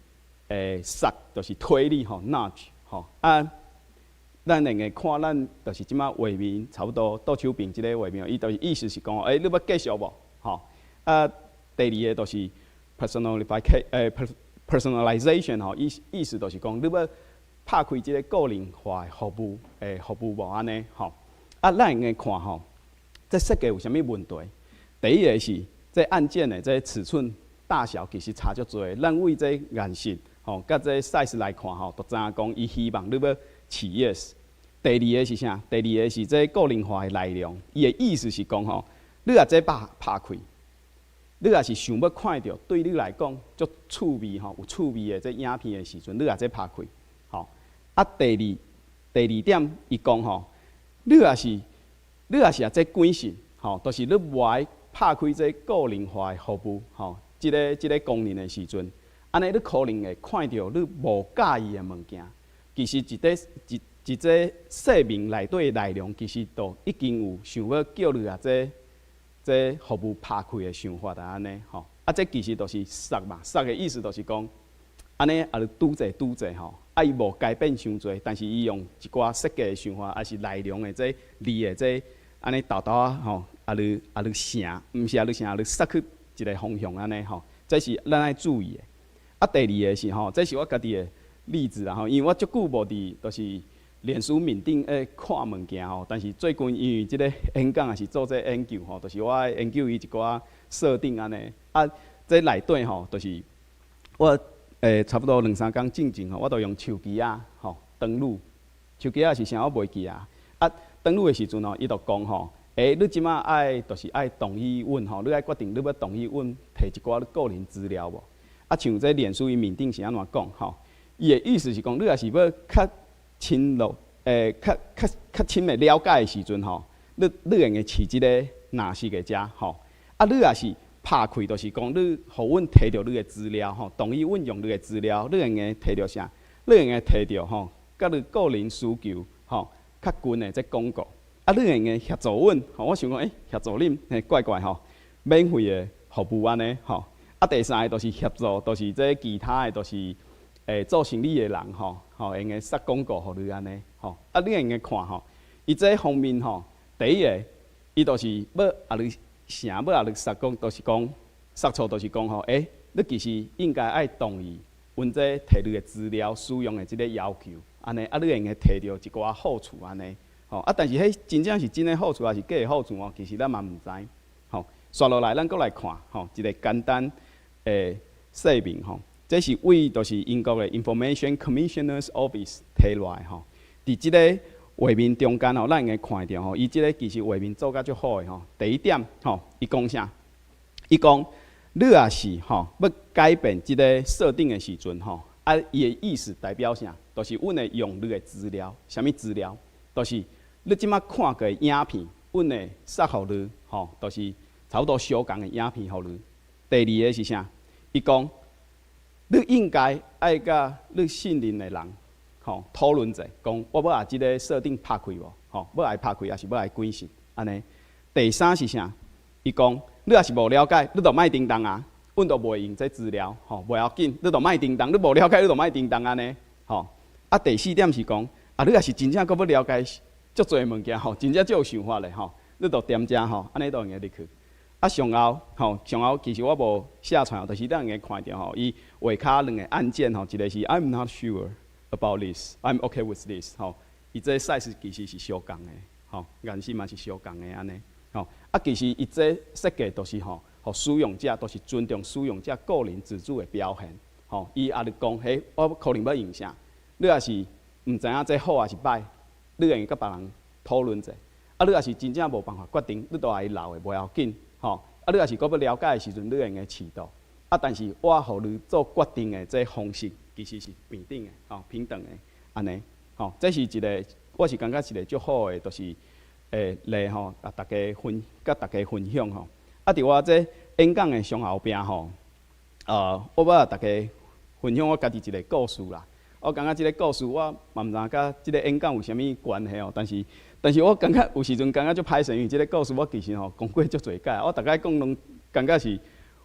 杀，就是推理吼 nudge 吼咱两个看咱就是即马画面差不多倒手边即个画面，伊就是意思是讲，你要继续无？吼第二个就是 personalization 吼，意思就是讲，你要拍开即个个人化的服务无安尼吼。咱应该看吼，这设计有啥物问题？第一个是这按键的这尺寸大小其实差足多，咱为这颜色吼，甲这 size 来看吼，都知影讲伊希望你要试 yes。第二个是啥？第二个是这个人化的内容，伊的意思是讲吼，你若这拍开，你若是想要看到对你来讲足趣味吼，有趣味的这影片的时阵，你若这拍开，吼。第二点，伊讲吼，你若是这关心吼，就是你无爱拍开这个人化的服务吼，即个功能的时阵，安尼你可能会看到你无介意的物件。其实一这说明内底内容，其实都已经有想要叫你啊，这服务拍开的想法啊，安尼吼。啊，这其实都是杀嘛，杀的意思就是讲，安尼啊，拄者吼。啊，伊无改变伤侪，但是伊用一寡设计的想法，还是内容的这字的这安尼豆啊吼，成，毋是成，杀去一个方向安尼吼。这是咱爱注意的。啊，第二个是吼，这是我家己的例子啦吼，因为我足久无伫，就是脸书面顶看物件吼，但是最近因为即个演讲也是做这研究吼，就是我爱研究伊一寡设定安尼。啊，这内底吼，就是我差不多2、3工进前吼，我都用手机啊吼登录。手机啊是啥我袂记啊。啊，登录的时阵吼，伊就讲吼，你即马爱就是爱同意阮吼，你爱决定你要同意阮摕一寡个人资料无？啊，像这脸书伊面顶是安怎讲吼？伊的意思是讲，你若是要较深入较深的了解的时阵吼，你用个饲即个哪是个遮吼？啊，你若是拍开，就是讲你互阮摕到你的资料吼，同意阮用你的资料，你用个摕到啥？你用个摕到吼，甲你个人需求吼较近的这广告。啊，你用个协助阮吼，我想讲协助恁怪怪吼，免费的服务安尼吼。啊，第三个就是协助，就是这其他的，就是做生意的人吼，用个撒广告互你安尼吼。啊，你用个看吼，伊这方面吼，第一个，伊就是要你啥要你撒讲，就是讲撒错，就是讲吼，你其实应该爱同意阮这摕你的资料使用的即个要求，安尼啊，你用个摕到一寡好处安尼吼。啊，但是迄真正是真的好处，还是假的好处哦？其实咱嘛毋知吼。刷落来，咱搁来看吼，一个简单说明吼，这是为就是英国的 Information Commissioner's Office 摕落来吼。伫即个画面中间吼，咱会看到吼，伊即个其实画面做甲足好诶吼。第一点吼，伊讲啥？伊讲你若是吼要改变即个设定诶时阵吼，啊，伊诶意思代表啥？就是阮会用你诶资料，啥物资料？就是你即摆看过影片，阮会撒互你吼，就是差不多相共诶影片互你。第二个是啥？伊讲，你应该爱甲你信任的人，吼讨论者，讲我要把即个设定拍开无？吼，要来拍开，还是要来关心？安尼。第三是啥？伊讲，你若是无了解，你就莫叮当啊，阮就袂用这资料，吼，袂要紧，你就莫叮当，你无了解，你就莫叮当安尼，吼。啊，第四点是讲，啊，你若是真正搁要了解足侪物件，吼，真正足有想法咧，吼，你就点遮吼，安尼就用个入去。啊，上后其实我无下传，就是咱会看到吼，伊下骹两个按键吼，一个是 I'm not sure about this, I'm okay with this 吼，伊这 size 其实是相共的，吼，颜色嘛是相共的安尼，吼，啊，其实伊这设计都是吼，互使用者都是尊重使用者个人自主的表现，吼，伊也是讲，嘿，我可能要用啥，你若是毋知影这好还是歹，你愿意甲别人讨论者，啊，你若是真正无办法决定，你都爱留的，无要紧。吼，啊，你若是搁要了解的时阵，你用个试度。啊，但是我互你做决定的这方式，其实是平等的，吼，平等的，安尼，吼，这是一个，我是感觉一个足好的，就是例吼，甲大家分享吼。啊，伫我这演讲的上后边吼，我要大家分享我家己一个故事啦。我感觉即个故事我嘛毋知影甲即个演讲有啥物关系哦，但是我感觉有时阵感觉足歹势，因为即个故事我其实吼讲过足侪届，我大概讲拢感觉是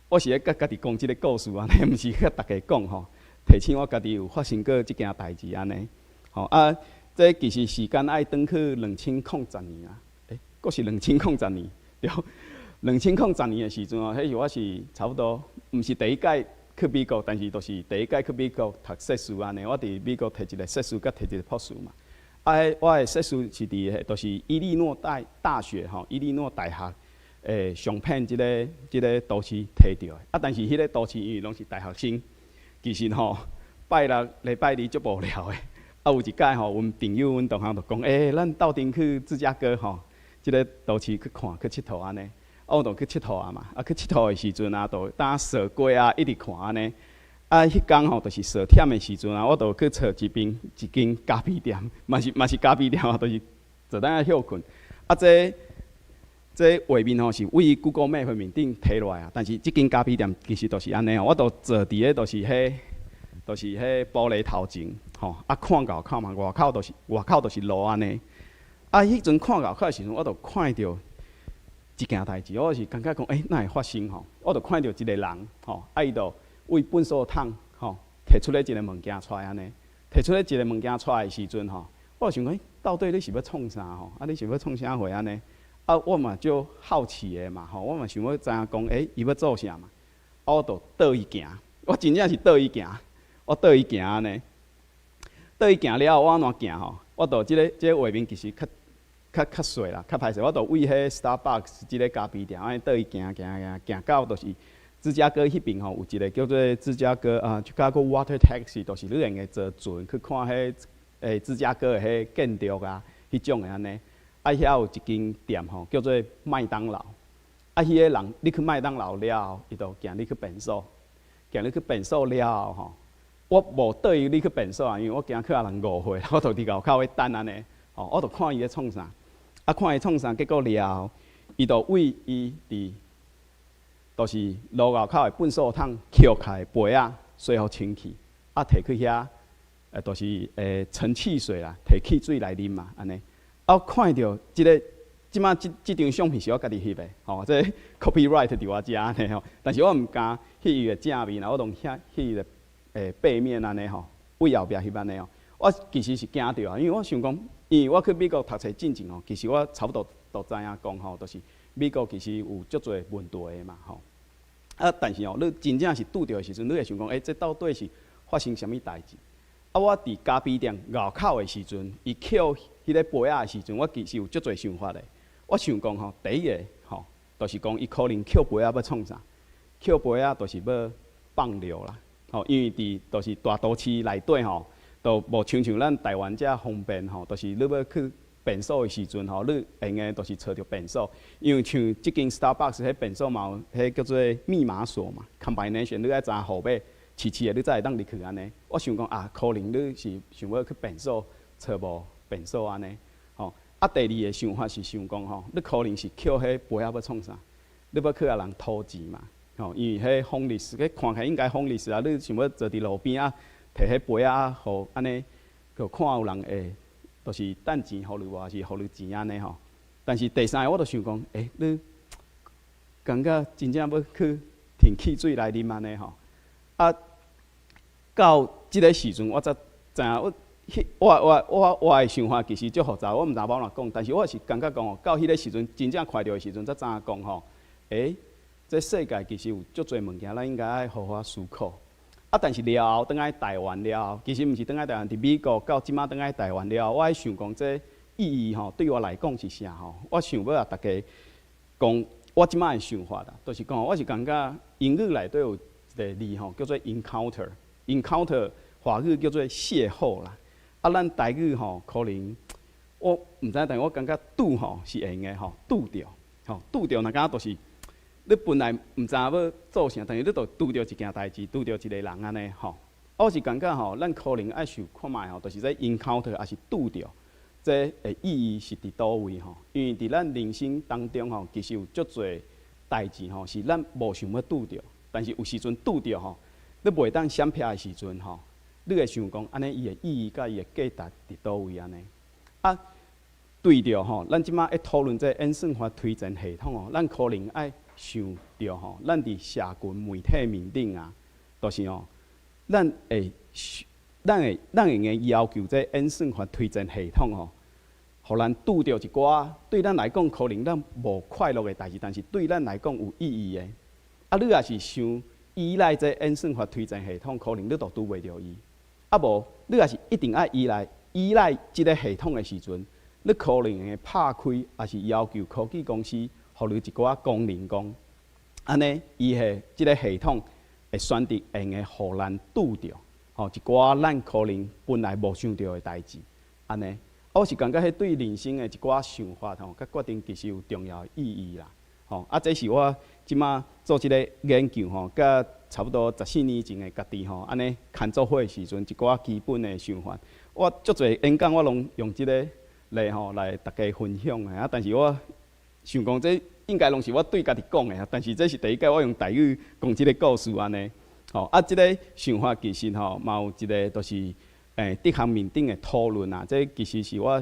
我是咧甲家己讲即个故事安尼，毋是甲大家讲吼，提醒我家己有发生过即件代志安尼。吼啊，这其实时间爱转去2010年啊，阁是2010年，对，2010年的时阵哦，迄时我是差不多毋是第一届去美国，但是就是第一届去美国读硕士安尼，我伫美国摕一个硕士，甲摕一个博士嘛。啊，我的硕士是伫就是伊利诺大学吼，伊利诺大学上片即个都市摕到的。啊，但是迄个都市因为拢是大学生，其实吼拜六、礼拜日足无聊的。啊，有一届吼，阮朋友、阮同学就讲，咱斗阵去芝加哥吼，即个都市去看、去佚佗安尼。啊，我就去佚佗啊嘛，啊去佚佗的时阵啊，就当坐过啊，一直看安尼。啊，迄天吼，就是坐忝的时阵啊，我就去找一间咖啡店，嘛是咖啡店啊，就是坐等下休困。啊，这画面吼是为 Google Map 面顶摕落来啊，但是即间咖啡店其实都是安尼哦，我都坐伫个都是迄就是迄玻璃头前，吼，啊看到口嘛，外口就是路安尼。啊，迄阵看到口的时阵，我就看到一件代志，我是感觉讲，哪会发生吼？我就看到一个人，吼，啊伊就为粪扫桶，吼，摕出来一个物件出来安尼，摕出来一个物件出来的时阵，吼，我就想讲，到底你是要创啥吼？啊，你是要创啥货安尼？啊，我嘛就好奇的嘛，吼，我嘛想要知影讲，伊要做啥嘛？啊，我就倒伊行，我真正是倒伊行，我倒伊行安尼，倒伊行了后，我安怎行吼？我就即个画面其实较细啦，较歹势，我就为迄 Starbucks 即个咖啡店安尼倒伊行到就是芝加哥迄边吼，有一个叫做芝加哥Chicago Water Taxi， 就是你用个坐船去看迄芝加哥的迄建筑啊，迄种的安尼。啊，遐有一间店吼，叫做麦当劳。啊，迄个人你去麦当劳了后，伊就行你去便所，行你去便所了后吼，我无倒伊你去便所啊，因为我惊客人误会，我就伫路口咧等安尼。吼，我就看伊咧创啥，啊看伊创啥，结果了后，伊就为伊伫，就是路口的粪扫桶捡开杯啊，随互清气，啊摕去遐，就是盛汽水啦，摕汽水来啉嘛，安尼。啊，看到即摆即张相片是我家己翕的，吼，这 copyright 伫我遮安尼吼，但是我毋敢翕伊的正面啦，我拢翕伊的背面安尼吼，为后壁翕安尼吼。我其实是惊着啊，因为我想讲，因为我去美国读册进前吼，其实我差不多都知影讲吼，就是美国其实有足侪问题的嘛吼。啊，但是吼，你真正是拄着的时阵，你会想讲，这到底是发生什么代志？啊，我伫咖啡店外口的时阵，伊捡迄个杯仔的时阵，我其实有足侪想法的。我想讲吼，第一个吼，就是讲伊可能捡杯仔要创啥？捡杯仔就是要放流啦。吼，因为伫就是大都市内底吼，都无像咱台湾遮方便吼，就是你要去便所的时阵吼，你用的就是找着便所。因为像即间 Starbucks 迄便所嘛，迄叫做密码锁嘛 ，combination， 你爱知后尾试的，你才会当入去安尼。我想讲可能你是想要去便所找无便所安尼。吼，啊，第二个想法是想讲吼，你可能是捡迄杯仔要创啥？你要去人讨钱嘛？吼，因为迄风力士，迄看起来应该风力士啊，你想要坐伫路边啊，摕迄杯仔互安尼，就看有人会，就是等钱互你，还是互你钱安尼吼。但是第三个我就想讲，你感觉真正要去摕汽水来啉安尼吼。啊，到即个时阵，我才知影我的想法其实足复杂，我毋知要哪讲。但是我是感觉讲吼，到迄个时阵真正看到的时阵，才知影讲吼，这世界其实有足侪物件，咱应该爱好好思考。啊，但是了后，倒来台湾了后，其实毋是倒来台湾，伫美国到即马倒来台湾了后，我爱想讲这意义吼，对我来讲是啥吼？我想要啊，大家讲我即马的想法啦，就是讲我是感觉英语内底有一个字吼，叫做 encounter，encounter 华语叫做邂逅啦。啊，咱台语吼，可能我毋知，但是我感觉拄吼是会用的吼，拄着，吼拄着，若敢就是你本来毋知要做啥，但是你就拄着一件代志，拄着一个人安尼吼。我是感觉吼，咱可能爱想看卖吼，就是这 encounter 也是拄着，这意义是伫倒位吼？因为伫咱人生当中吼，其实有足侪代志吼，是咱无想要拄着，但是有时阵拄着吼，你袂当闪避的时阵吼。你会想讲，安尼伊的意义甲伊的价值伫倒位安尼？啊，对着吼，咱即马在讨论这演算法推荐系统哦，咱可能爱想着吼，咱伫社群媒体面顶啊，就是吼，咱会用要求这演算法推荐系统吼，互咱拄着一寡对咱来讲可能咱无快乐的代志，但是对咱来讲有意义的。啊，你也是想依赖这演算法推荐系统，可能你都拄袂着伊。啊无，你也是一定爱依赖即个系统的时阵，你可能会拍开，也是要求科技公司，互你一寡功能讲，安尼伊的即个系统会选择用个互咱拄着，吼一寡咱可能本来无想到的代志，安尼。我是感觉迄对人生的一寡想法吼，甲决定其实有重要的意义啦，吼啊，这是我即马做即个研究吼，甲差不多14年前的家己吼，安尼牵做伙的时阵，一寡基本的想法。我足侪演讲，我拢用即个来吼来大家分享的啊。但是我想讲，这应该拢是我对家己讲的啊。但是这是第一届我用台语讲即个故事安尼。即个想法其实嘛有一个就是哲学面顶的讨论啊。这其实是我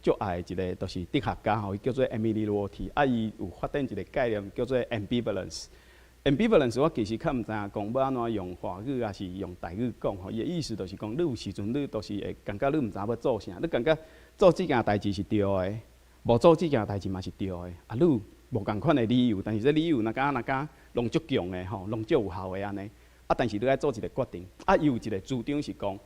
足爱的一个，就是哲学家伊叫做 Emily Rorty，伊有发展一个概念叫做 ambivalence。ambivalence 我其实较毋知影讲要安怎用华语还是用台语讲伊的意思就是讲，你有时阵你就是会感觉你毋知要做啥，你感觉做即件代志是对的，无做即件代志嘛是对的。你有无共款的理由，但是这理由若敢弄足强的弄足有效的安尼。但是你爱做一个决定，伊有一个主张是讲，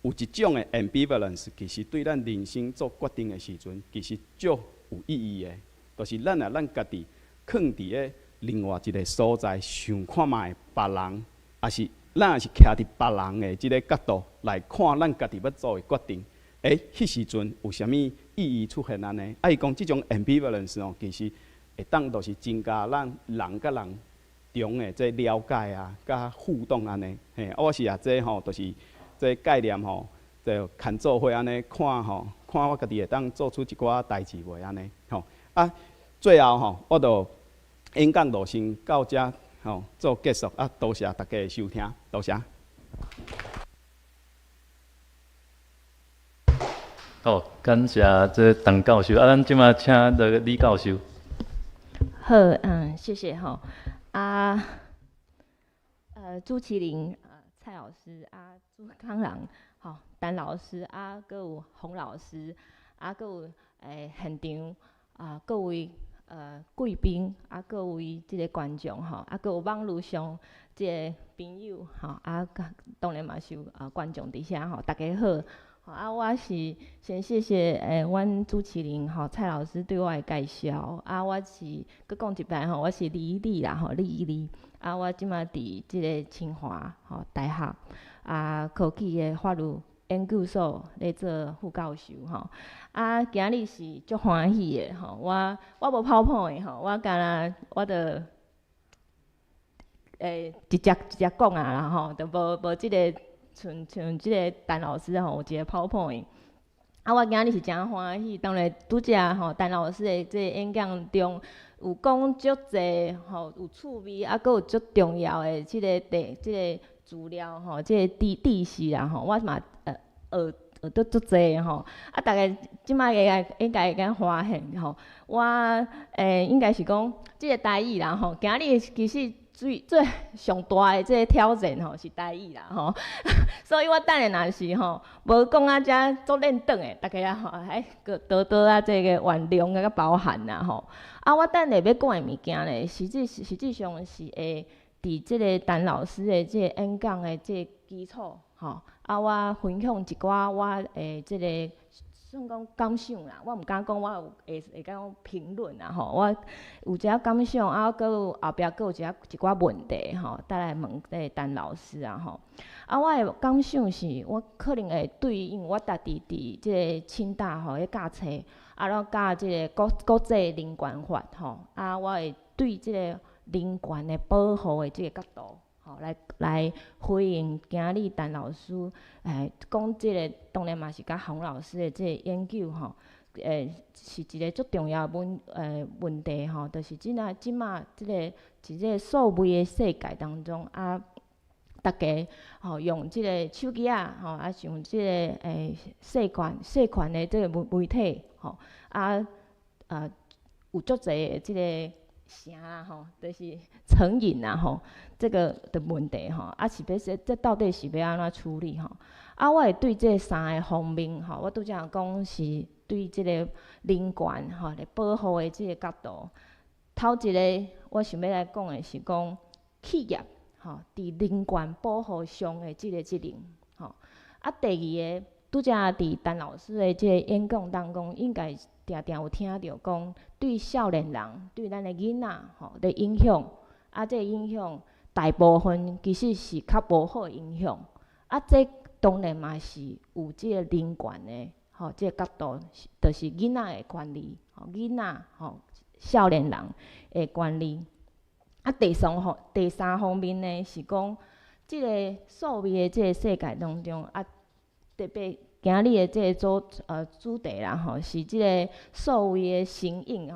有一种的 ambivalence， 其实对咱人生做决定的时阵，其实足有意义的。就是咱家己放伫个另外一个所在，想看卖别人，也是咱也是徛伫别人的即个角度来看咱家己要做的决定。迄时阵有啥物意义出现安尼？伊讲即种 ambivalence 其实会当就是增加咱人甲人中的这了解啊，甲互动安尼。我是这就是这概念就牵做伙安尼看看我家己会当做出一寡代志袂安尼最后我就演讲就先到这做结束多谢大家的收听，多谢。好，感谢这陈教授咱即马请这李教授。好，谢谢朱麒麟、蔡老师朱康人、陈老师搁有洪老师搁有现场各位贵宾各位即个观众搁有网络上即个朋友当然嘛是有观众伫遐大家好。我是先谢谢阮朱麒麟蔡老师对我的介绍我是佮讲一摆我是李丽啦李丽我即马伫即个清华大学科技的法律研究所咧做副教授今日是足欢喜的我无跑跑的我敢若我着直接讲啦就无即个像即个陈老师有一个跑跑的我今日是真欢喜，当然拄则陈老师的即个演讲中有讲足济有趣味搁有足重要的即个资料即个知识啦我嘛学得足济大概即摆应该会发现我应该是讲即个台语啦今日其实最上大的即个挑战是台语啦所以我等下若是无讲遮足练转的，大家多多即个原谅甲包涵啦我等下要讲的物件咧，实际上是会伫即个陈老师的即个演讲的即个基础我分享一寡我即个算讲感想啦，我毋敢讲我会讲评论啦我有一寡感想搁有后壁搁有一寡问题再来问即陈老师我的感想是，我可能会对应我家己伫即个清大咧教册然后教即个国际人权法我会对即个人权的保护的即个角度来回应今日陈老师讲即个，当然嘛是甲洪老师的即个研究是一个足重要的问题就是即马即个数位的世界当中大家用即个手机用即个社群的即个媒体有足侪的即个声就是成瘾这个的问题是要这到底是要安怎处理我会对这三个方面我拄则讲是对即个人权咧保护的即个角度。头一个我想要来讲的是讲企业伫人权保护上的即个责任第二个拄则伫陈老师的即个演讲当中，应该定定有听到讲对少年人、对咱的囡仔的影响这个影响大部分其实是较无好的影响这当然嘛是有即个人权的即个角度，就是囡仔的权利囡仔少年人的权利第三方面呢是讲即个数位的即个世界当中特别今日的即个主题啦是即个数位的成瘾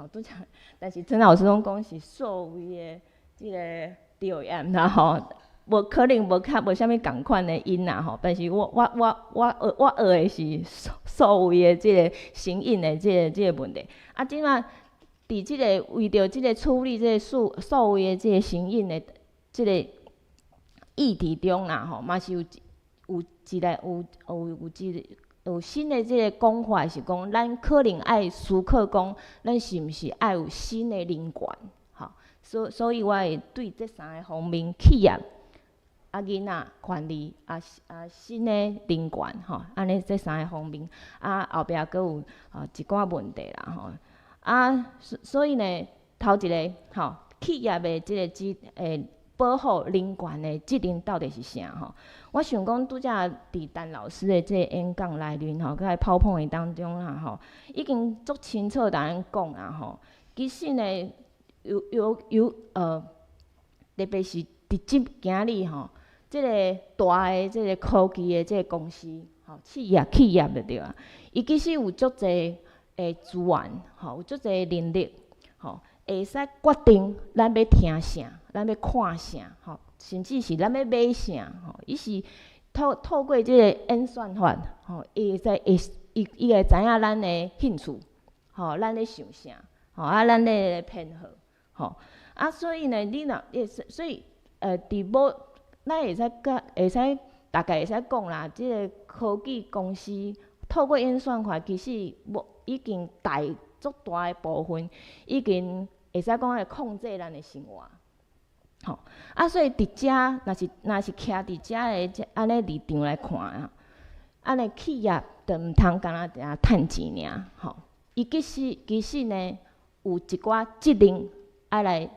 但是陈老师拢讲是数位的即个调研啦无可能无啥物共款的因啦吼，但是我学的是所谓的即个成因的即个问题。啊，即马伫即个为着即个处理即个所谓的即个成因的即个议题中啦吼，嘛是有新的即个讲法是讲，咱可能爱思考讲，咱是毋是爱有新的灵感，吼，所以我会对这三个方面企业。囡仔权利新的灵感吼，安尼这三个方面，后壁佫有一寡问题啦吼，所以呢，头一个吼，企业的即个保护灵感的责任到底是啥吼？我想讲拄则伫陈老师的即个演讲内面吼，佮泡泡的当中啦吼，已经足清楚甲咱讲啊吼，其实呢，特别是伫今日吼。即个大的即个科技的即个公司，吼企业就对啊。伊其实有足侪诶资源，吼有足侪能力，吼会使决定咱要听啥，咱要看啥，吼甚至是咱要买啥，吼伊是透过即个演算法，吼伊会知影咱的兴趣，吼咱咧想啥，吼咱咧偏好，吼所以呢，你若所以伫无。咱会使大概会使讲啦，即个科技公司透过演算法，其实已经足大的部分，已经会使讲会控制咱的生活。吼所以伫遮若是徛伫遮的安尼立场来看啊，安尼企业就毋通干那定趁钱尔，吼伊其实呢有一寡责任爱来。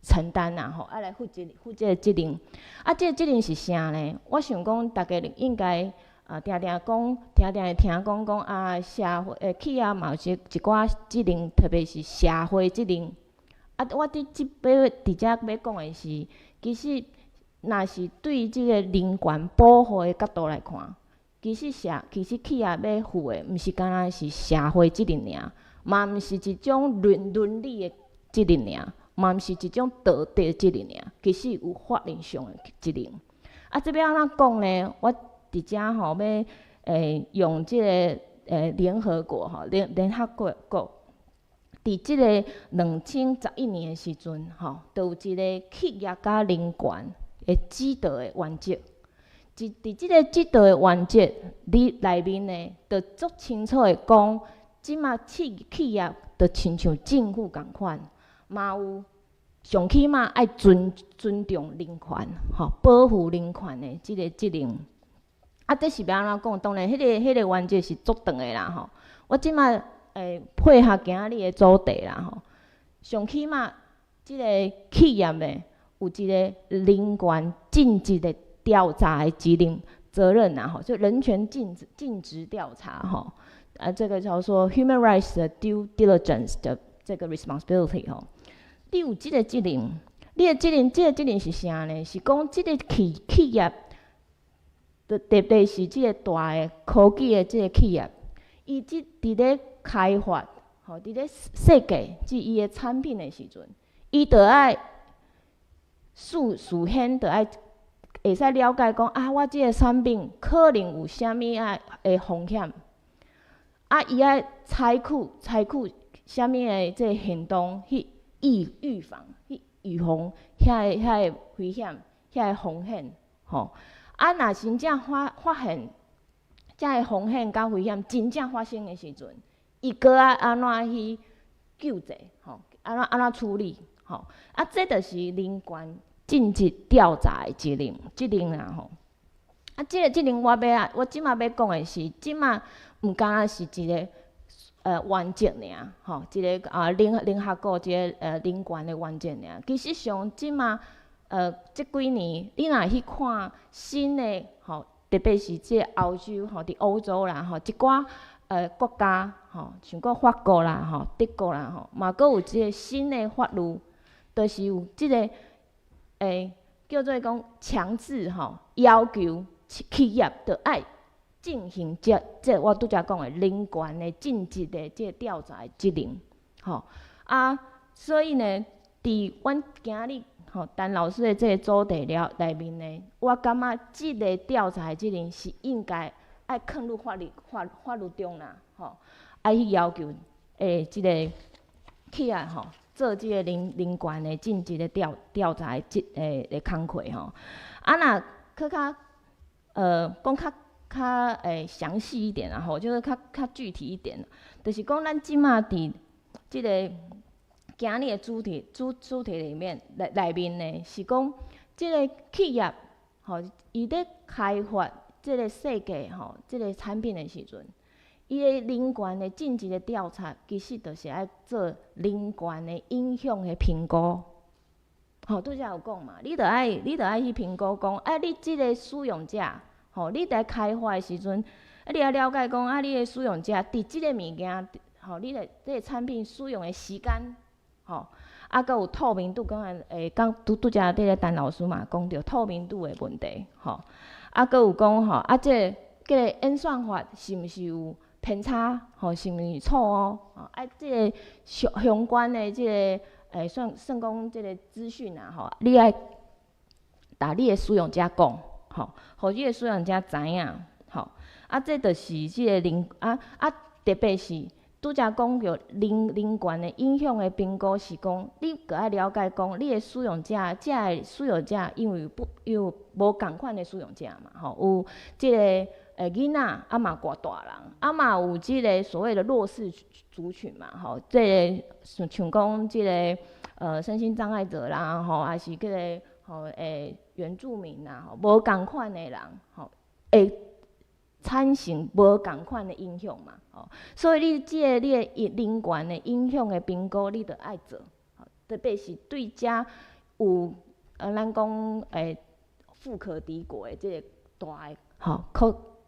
承担啦吼，来负即个责任。即个责任是啥呢？我想讲，大家应该定会听讲社会企业嘛有一寡责任，特别是社会责任。我伫遮要讲的是，其实若是对即个人权保护的角度来看，其实企业要负的，毋是干那是社会责任尔，嘛毋是一种伦理的责任尔。嘛毋是一种道德责任尔，其实有法律上的责任。这要安怎讲呢？我伫遮吼要用即个联合国吼联合国伫即个2011年的时阵吼，就有一个企业甲人权的指导的原则。伫即个指导的原则内面呢，就足清楚的讲，即马企业就亲像政府共款。嘛有上起码爱尊重人权，吼保护人权的即个责任。这是要安怎讲？当然，迄个原则是足长的啦，吼。我即马配合今日的主题啦，吼。上起码即个企业呢，有一个人权尽职的调查的责任啦，吼，就人权尽职调查，吼。这个叫做 human rights 的 due diligence 的这个 responsibility， 吼。你有即个责任，即个责任是啥呢？是讲即个企业，特别是即个大的科技的即个企业，伊伫咧开发，吼，伫咧设计即伊的产品的时阵，伊着爱事先着爱会使了解讲我即个产品可能有啥物的风险，伊爱采取啥物的即个行动去。预防遐个危险、遐个风险，吼。若真正发现遮个风险甲危险真正发生的时阵，伊搁安怎去救济，吼？安怎处理，吼？这就是人权尽职调查的责任啦，吼。即个责任我即马要讲的是，即马毋敢若是一个。原则尔，吼，一个联合国一个人权的原则尔。其实上即马即几年，你若去看新的吼，特别是即个欧洲吼，伫欧洲啦吼，一寡国家吼，像法国啦吼、德国啦吼，嘛佫有即个新的法律，就是有即个叫做讲强制吼，要求企业着爱。进行这我拄则讲的人权的尽职的这个调查的责任，吼所以呢，伫阮今日陈老师的这个主题内面呢，我感觉这个调查责任是应该爱放入法律中啦，爱去要求这个企业做这个人权的尽职的调查的工课啊，若搁较讲较详细一点啊就是较具体一点，就是讲咱即马伫即个今日的主题里面内面呢，是讲即个企业伊咧开发即个设计即个产品的时阵，伊的人权的尽职的调查，其实就是爱做人权的影响的评估。拄则有讲嘛，你着爱去评估讲，你即个使用者，你伫开发的时阵，你要了解讲，你的使用者伫即个物件，你的即个产品使用的时间，搁有透明度，刚拄则迄个陈老师嘛讲着透明度的问题，搁有讲即个演算法是毋是有偏差，是毋是错即个相关的即个算讲即个资讯你爱甲你的使用者讲，互你的使用者知影，这就是即个特别是拄则讲着人权的影响的评估是讲，你搁爱了解讲，你的使用者，的使用者因为有无共款的使用者嘛，有即个囡仔，嘛大人，嘛有即个所谓的弱势族群嘛，即个像讲即个身心障碍者啦，还是即个原住民啦，无共款的人，会产生无共款的影响嘛，所以你的人权的影响的评估，你着爱做，特别是对遮有咱讲富可敌国的即个大的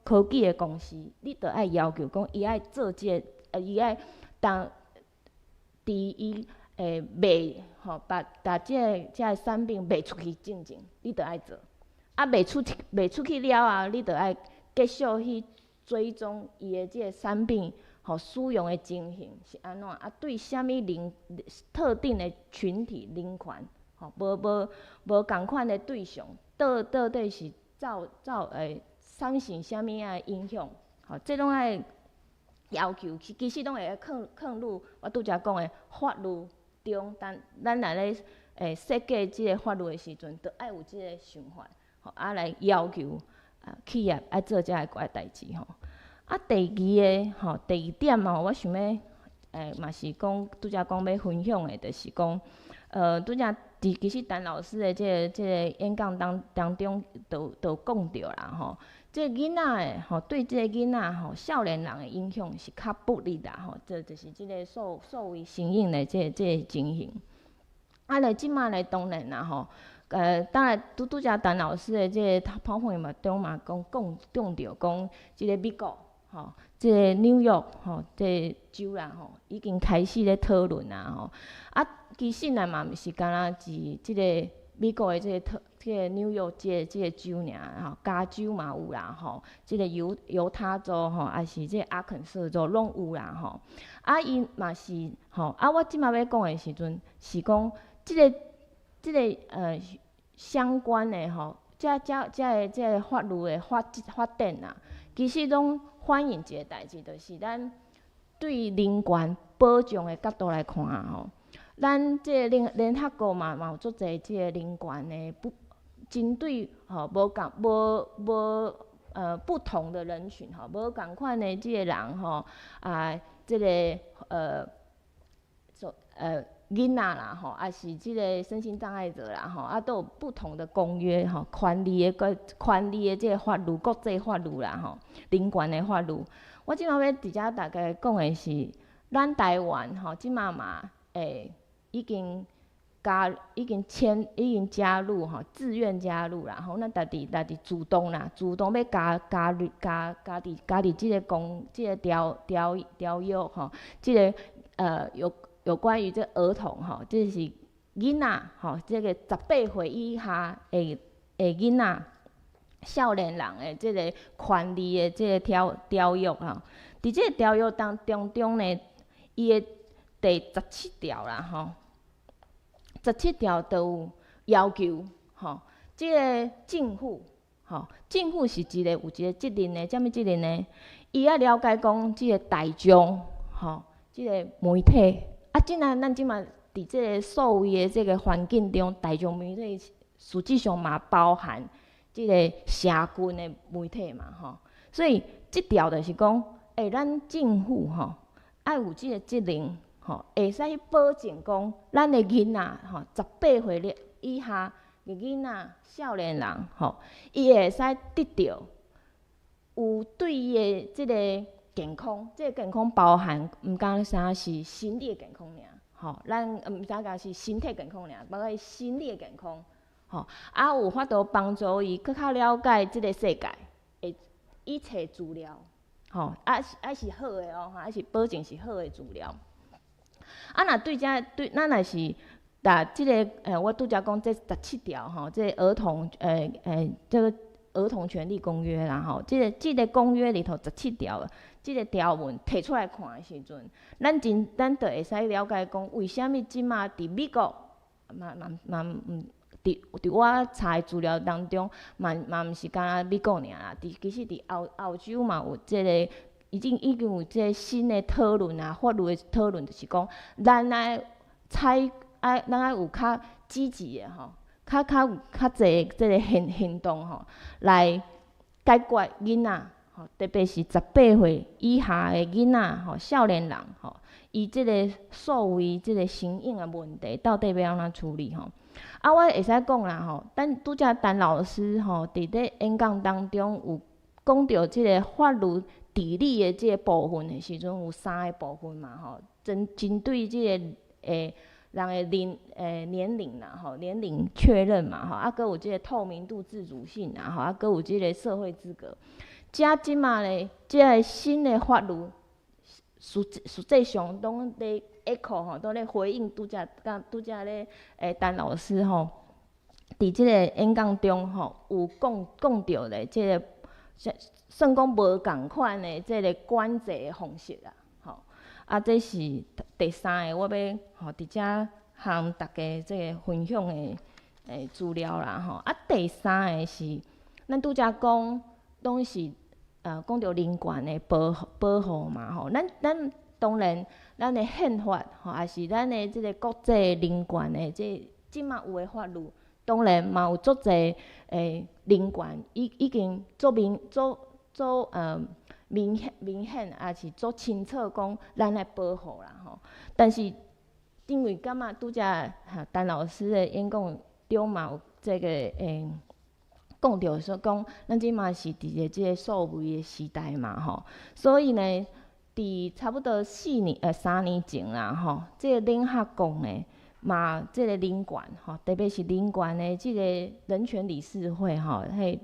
科技的公司，你着爱要求讲，伊爱做即个，伊爱伫伊卖把即个产品卖出去进前，你着爱做，卖出去了后，你着爱继续去追踪伊的即个产品使用的情形是安怎，对啥物特定的群体人权，无共款的对象，到底是产生啥物的影响，这拢爱要求，其实拢会放入我拄则讲的法律中，但咱来咧设计即个法律的时阵，着爱有即个想法，来要求企业爱做遮个怪代志第二点我想要嘛是讲拄则讲要分享的，就是讲拄则其实陈老师的即个演讲当中都讲着啦即个囡仔对即个囡仔少年人的影响是较不利啦这就是即个所谓成瘾的即个情形。即马来当然啦当然拄则陈老师的即个跑朋嘛中嘛讲着讲即个美国即个纽约即个州啦已经开始咧讨论啦其实嘛毋是干若是即个美国的即个纽约即个州尔加州嘛有啦即个犹他州还是即个阿肯色州拢有啦伊嘛是我即马要讲的时阵是讲即个相关的遮个法律的发展其实拢反映一个代志，就是咱对人权保障的角度来看咱即个联合国嘛有足侪即个人权的针对不同的人群无共款的即个人即个囡仔啦也是即个身心障碍者啦都有不同的公约权利的即个法律，国际法律啦人权的法律。我即马要伫遮大概讲的是，咱台湾即马嘛已经加入自愿加入啦咱家己主动要加入即个条约即个有关于这儿童这是囡仔这个18岁以下的囡仔少年人的这个权利的这个条约伫这个条约当中呢，伊的第17条啦17条都有要求，吼，即个政府，吼，政府是有一个责任的，啥物责任呢？伊要了解讲，即个大众，吼，即个媒体，啊，咱即马伫即个所谓的即个环境中，大众媒体实际上嘛包含即个社群的媒体嘛，吼，所以即条就是讲，咱政府吼，爱有即个责任，吼，会使去保证讲，咱的囡仔，吼，18岁了以下的囡仔、少年人，吼，伊会使得到有对伊的即个健康，即个健康包含毋单啥是心理的健康尔，吼，咱毋单讲是身体健康尔，包括伊心理的健康，吼，啊有法度帮助伊更较了解即个世界的一切资料，吼，啊是好的哦，啊是保证是好的资料。啊，若对咱若是即个我拄则讲这17条吼，这儿童这个儿童权利公约啦吼，即个公约里头17条，即个条文摕出来看的时阵，咱就会使了解讲，为虾米即马伫美国，伫我查的资料当中，嘛毋是干那美国尔啦，其实伫澳洲嘛有即个。已经有即个新的讨论啊，法律的讨论，就是讲，咱爱有较积极的吼，较侪即个行动吼，来解决囡仔吼，特别是18岁以下的囡仔吼，少年人吼，伊即个所谓即个成瘾的问题，到底要安怎处理吼？啊，我会使讲啦吼，咱拄则陈老师吼，伫咧演讲当中有讲到即个法律。治理的即个部分的时阵，有3个部分嘛吼，针对即个人的年龄啦吼，年龄确认嘛吼，啊，搁有即个透明度、自主性啦吼，啊，搁有即个社会资格。即马咧，即个新的法律，实际上拢咧 echo 吼，都咧回应拄则咧陈老师吼，伫即个演讲中吼，有讲到咧即个。算讲无共款的即个管制的方式啦，吼，啊，这是第3个我要吼伫遮向大家即个分享的资料啦，吼，啊，第3个是咱拄则讲，拢是讲到人权的保护嘛，吼，咱当然咱的宪法吼，也是咱的即个国际人权的即马有的法律，当然嘛有足侪人权已经明显，也是足清楚讲咱来保护啦吼。但是因为感觉拄则陈老师的演讲中嘛有这个讲到说讲，咱即嘛是伫个即个数位的时代嘛吼，所以呢，伫差不多3年前啦吼，即个联合国呢嘛，即个人权吼，特别是人权的即个人权理事会吼，迄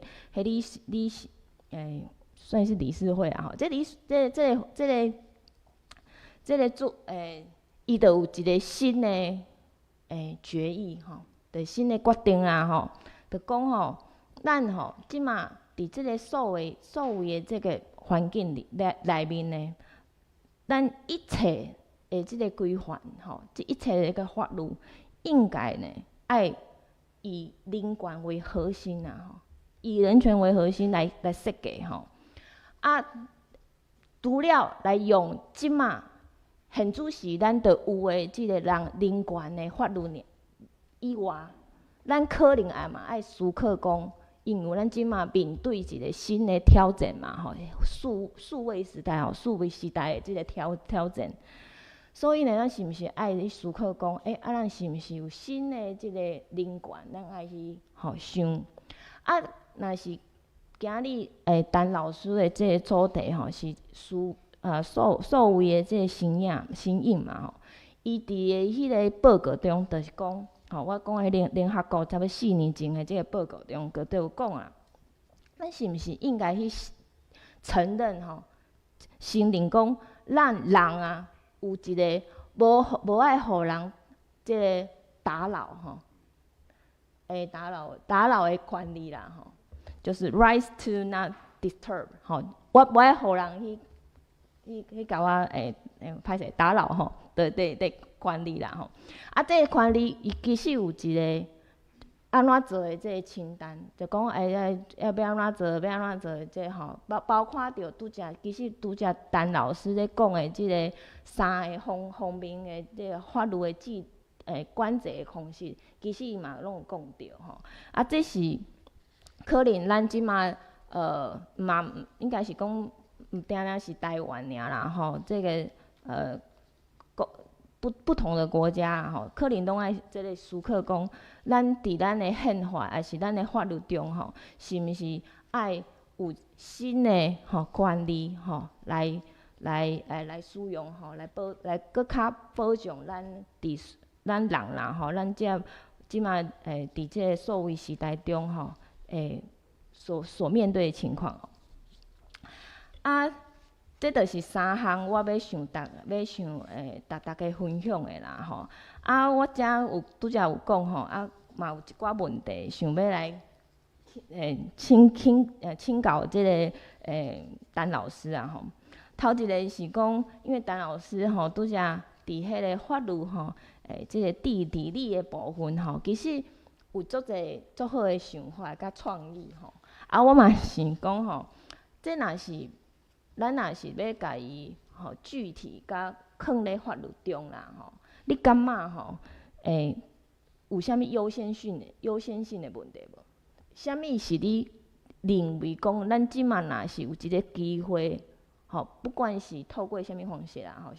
算是理事会啊吼，伊就有一个新的决议吼，就新的决定啦吼，就讲吼，咱吼即马伫即个所谓的即个环境内面呢，咱一切的即个规范吼，即一切的一个法律，应该呢爱以人权为核心啊吼，以人权为核心来设计吼。啊，除了来用即马现主时咱就有的即个人权的法律以外，咱可能嘛爱思考讲，因为咱即马面对一个新的挑战嘛吼，数位时代吼，数位时代的即个挑战，所以呢，咱是毋是爱去思考讲，咱是毋是有新的即个人权，咱爱去想。啊，若是今日陈老师的即个主题吼，是所谓的即个成瘾嘛吼，伊伫个迄个报告中，就是讲吼，我讲的联合国差不多4年前的即个报告中，就有讲啊，咱是毋是应该去承认吼，承认讲咱人啊有一个无爱互人即个打扰吼，打扰的权利啦吼。就是 rights to not disturb 吼，我爱互人去甲我歹势打扰吼的权利啦吼。啊，这个权利伊其实有一个安怎做的这个清单，就讲要安怎做，要安怎做的这吼，包括着其实拄则陈老师咧讲的即个3个方面的这个法律的管制的方式，其实伊嘛拢有讲着吼。啊，这是可能咱即马嘛应该是讲毋定是台湾尔啦吼，这个不同的国家吼，可能拢爱即个思考讲，咱伫咱的宪法还是咱的法律中吼，是毋是爱有新的权利吼来使用吼，来搁较保障咱人啦吼，咱即马伫即个数位时代中吼所面对的情况啊。这就是3项我要向大家分享的啦吼。啊，我拄则有讲吼，啊嘛有一寡问题想要来请教即个陈老师啊吼。头一个是讲，因为陈老师吼拄则伫迄个法律吼即个地理的部分吼，其实有足好的想法甲创意吼。啊，我嘛是讲吼，这咱若是要家己具体甲放咧法律中啦吼，你感觉吼有啥物优先性的问题无？啥物是你认为讲咱即马若是有一个机会吼，不管是透过啥物方式啦吼，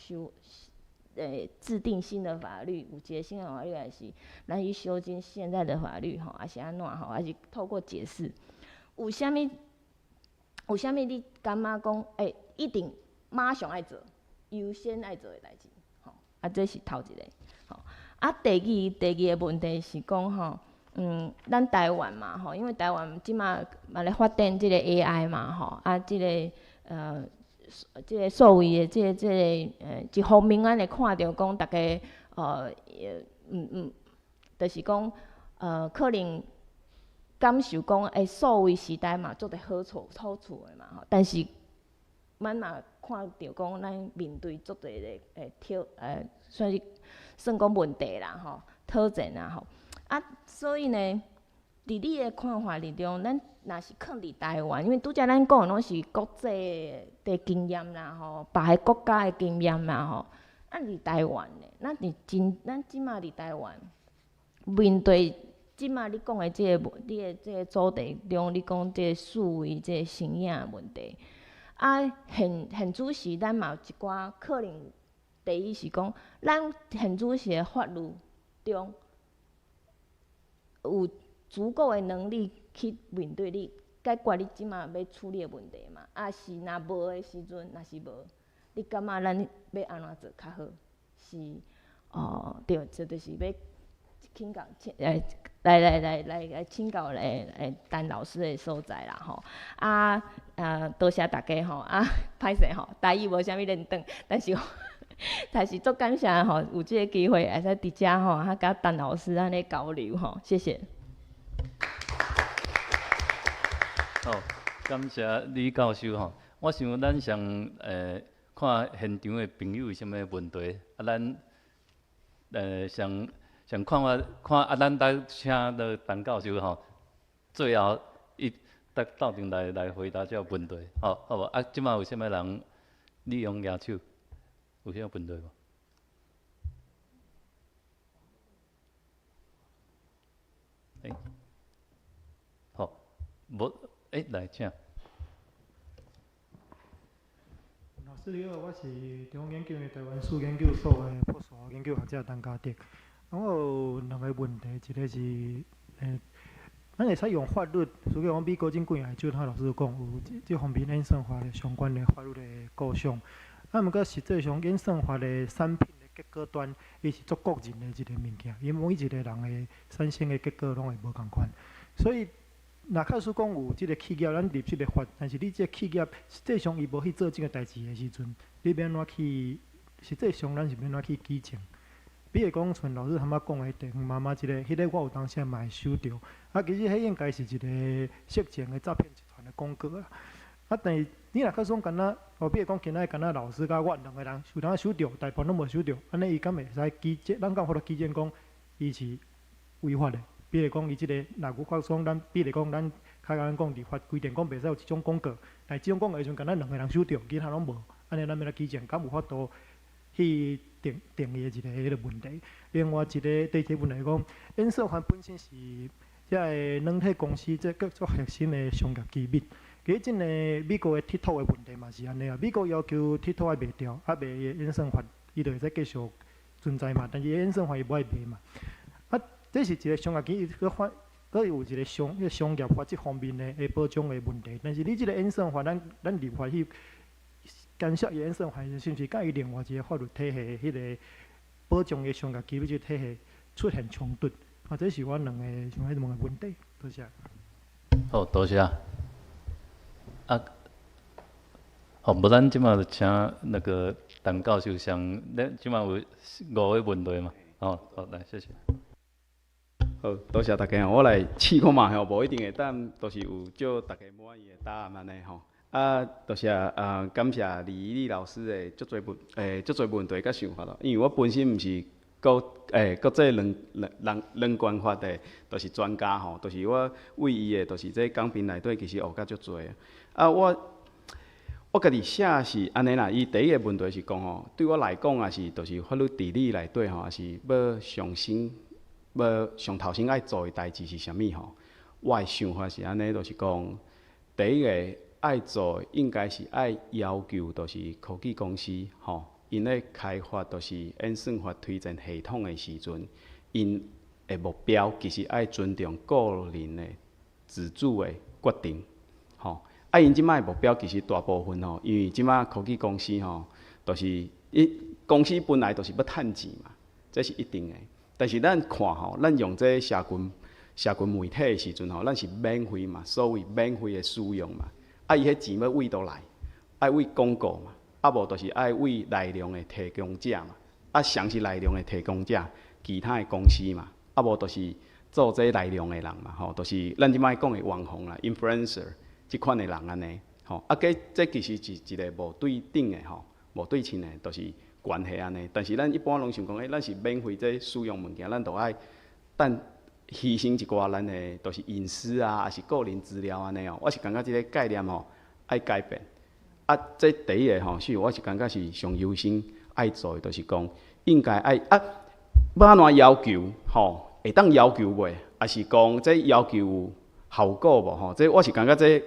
制定新的法律，有一个新的法律，还是咱去修正现在的法律吼，还是安怎吼，还是透过解释，有啥物你感觉讲，一定马上爱做，优先爱做的代志，吼，啊，这是头一个，吼，啊，第二个问题是讲吼，咱台湾嘛，吼，因为台湾即马嘛咧发展即个 AI 嘛，吼，啊，即个即个数位的即个一方面，咱会看到讲，大家就是讲可能。感受讲，数位时代嘛，做得好处的嘛吼。但是，咱嘛看到讲，咱面对足侪的算讲问题啦吼，挑战啦吼。啊，所以呢，伫你的看法里中，咱若是囥伫台湾，因为拄则咱讲的拢是国际的经验啦吼，别个国家的经验啦吼。啊，伫台湾呢，咱即马伫台湾面对。即马你讲的你的即个主题中，你讲即个数位即个成影的问题，啊，现主时咱嘛有一寡可能，第一是讲，咱现主时的法律中有足够的能力去面对解决你即马要处理的问题嘛？啊是若无的时阵，若是无，你感觉咱要安怎做较好？是对，这就是要请教来请教陈老师的所在啦吼。多谢大家吼，歹势吼，台语无啥物认同，但是足感谢吼，有即个机会会使伫遮吼，甲陈老师安尼交流吼，谢谢。好，感谢李教授吼。我想咱上看现场的朋友有啥物问题，咱上看咱请到陈教授吼，最后斗阵来回答这个问题，好无？即马有啥物人利用举手？有啥问题无？好，无来请。老师你好，我是中央研究院台湾史研究所的博士后研究学者陈家德。我有2个问题，一个是咱会使用法律，所以讲美国前几年就他老师讲有这方面演算法的相关的法律的构想。毋过实际上演算法的产品的结果端，伊是足个人的一个物件，因为每一个人的产生的结果拢会无共款。所以，若假使讲有即个企业咱立即个法，但是你即个企业实际上伊无去做即个代志的时阵，你要安怎去？实际上咱是要安怎去举证？比如讲，像老师他妈讲的电话妈妈迄个我有当时嘛会收到。其实迄应该是一个涉嫌的诈骗集团的广告啊。但是你若假使讲干那，比如讲今仔干那老师甲我2个人有当收到，大部分拢无收到，安尼伊敢会使举证？咱敢法律举证讲伊是违法的？比如讲伊即个若牛发爽，比如讲咱较简单讲，立法规定讲袂使有即种广告，但即种广告时阵，敢咱2个人收着，其他拢无，安尼咱要来举证，敢有法度去定义一个迄个问题。另外一个对这问题讲，演算法本身是即个软体公司即个做核心的商业机密。其实真诶，美国的 TikTok 的问题嘛是安尼啊，美国要求 TikTok 爱卖掉，卖演算法，伊就会使继续存在嘛，但是演算法伊无爱卖嘛。啊，这是一个商业机密，佮有一个商业法即方面的保障的问题。但是你即个演算法，咱立法去干涉演算法，是毋是甲伊另外一个法律体系迄个保障的商业机密即个体系出现冲突？啊，这是阮两个想要问的问题。多谢。好，多谢。啊，好，无咱即马就请那个陈教授上，咱即马有5个问题嘛？好，来，谢谢。好，多谢大家，我来试看嘛吼，无一定会当，都是有少大家满意的答案安尼吼。啊，多谢感谢李丽老师的足侪问题甲想法咯，因为我本身毋是国际人权法的，都是专家吼，都是我为伊的，都是这讲评内底其实学甲足侪啊。我家己写是安尼啦，伊第一个问题是讲吼，对我来讲也是，就是法律地理内底吼，也是要上头先爱做的代志是啥物吼？我的想法是安尼，就是讲第一个爱做的应该是爱要求，就是科技公司吼。因咧开发就是演算法推荐系统的时阵，因的目标其实爱尊重个人的自主的决定，吼。啊，因即摆的目标其实大部分吼，因为即摆科技公司吼，就是公司本来就是要趁钱嘛，这是一定的。但是咱看吼，咱用这社群媒体的时阵吼，咱是免费嘛，所谓免费的使用嘛。啊，伊迄钱要为倒来，爱为广告嘛。啊，无就是爱为内容的提供者嘛，啊，上是内容的提供者，其他的公司嘛，啊，无就是做这内容的人嘛，吼，就是咱即摆讲的网红啦 ，influencer 即款的人安尼，吼，啊，这其实是一个无对等的吼，无对称的，就是关系安尼。但是咱一般拢想讲，咱是免费这使用物件，咱就爱等牺牲一寡咱的，就是隐私啊，还是个人资料安尼哦。我是感觉即个概念吼爱改变。啊，这第一个吼，是我是感觉是上优先爱做的，就是讲应该爱要安怎要求吼，会当要求袂，还是讲这要求有效果无吼？这我是感觉这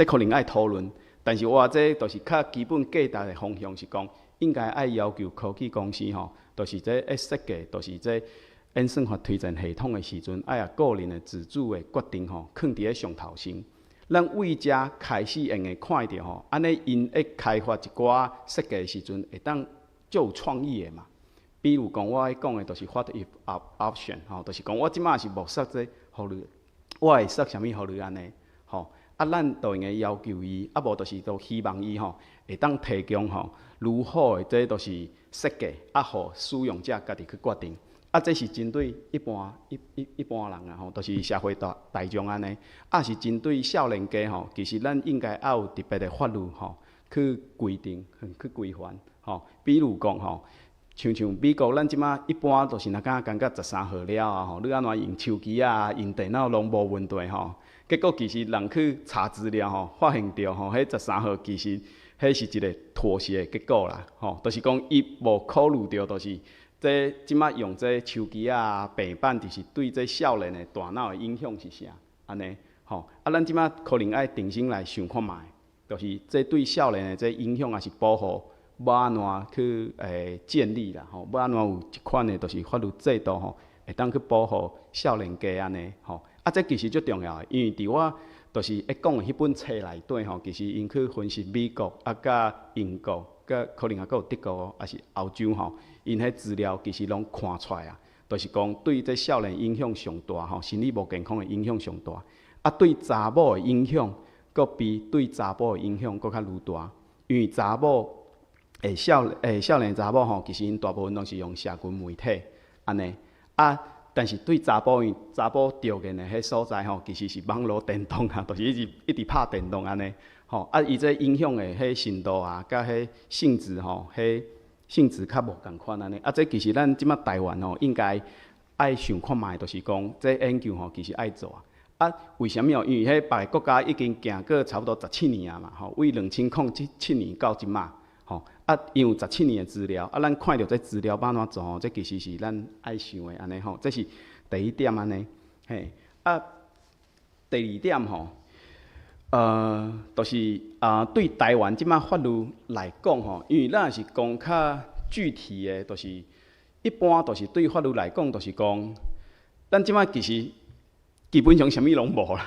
可能爱讨论，但是我这就是较基本价值的方向是讲，应该爱要求科技公司吼，就是这设计，就是这演算法推荐系统的时阵，爱个人的自主的决定吼，放伫咧上头先。咱为遮开始用会看到吼，安尼因会开发一寡设计的时阵，会当足有创意的嘛。比如讲，我讲的就是 what if option 吼，就是讲我即摆是无设这法律，我会设啥物法律安尼吼。啊，咱就应该要求伊，啊无就是都希望伊吼会当提供吼如何的这都是设计，啊，互使用者家己去决定。啊，这是针对一般人啊，吼，就是社会大众安尼。啊，是针对少年家吼，其实咱应该要有特别的法律吼，去规定、去规范吼。比如讲吼，像美国，咱即马一般都是若感觉13号了啊，吼，你安怎用手机啊、用电脑拢无问题吼。结果其实人去查资料吼，发现到吼，迄13号其实迄是一个妥协的结果啦，吼，就是讲伊无考虑到，就是这即马用这手机啊、平板，就是对这少年的大脑的影响是啥？安尼，吼，啊，咱即马可能爱定心来想看觅，就是这对少年的这影响，也是保护，要安怎去建立啦，吼，要安怎有一款的，就是法律制度吼，会当去保护少年家安尼，吼，啊，这其实最重要的，因为伫我就是讲的迄本册内底吼，其实因去分析美国啊、甲英国。可能也有德国，还是欧洲吼，因迄资料其实拢看出来啊，就是讲对这少年影响上大吼，心理无健康的影响上大，啊对查某的影响，佫比对查甫的影响佫较愈大，因为查某少年查某吼，其实因大部分拢是用社群媒体安尼啊，但是对查甫因查甫着眼的迄所在吼，其实是网络电动啊，就是一直拍电动安尼。吼，啊，伊这影响的迄程度啊，甲迄性质吼，迄性质较无共款安尼。啊，这其实咱即马台湾吼，应该爱想看卖，就是讲这研究吼，其实爱做啊。啊，为什么哦？因为迄别个国家已经行过差不多17年啊嘛，吼，为2007年到即马，吼，啊，因为17年的资料，啊，咱看到这资料要安怎做吼，这其实是咱爱想的安尼吼，这是第一点安尼，嘿，啊，第二点吼，就是对台湾即马法律来讲吼，因为咱也是讲较具体的，就是一般就是对法律来讲，就是讲，咱即马其实。基本上啥物拢无啦，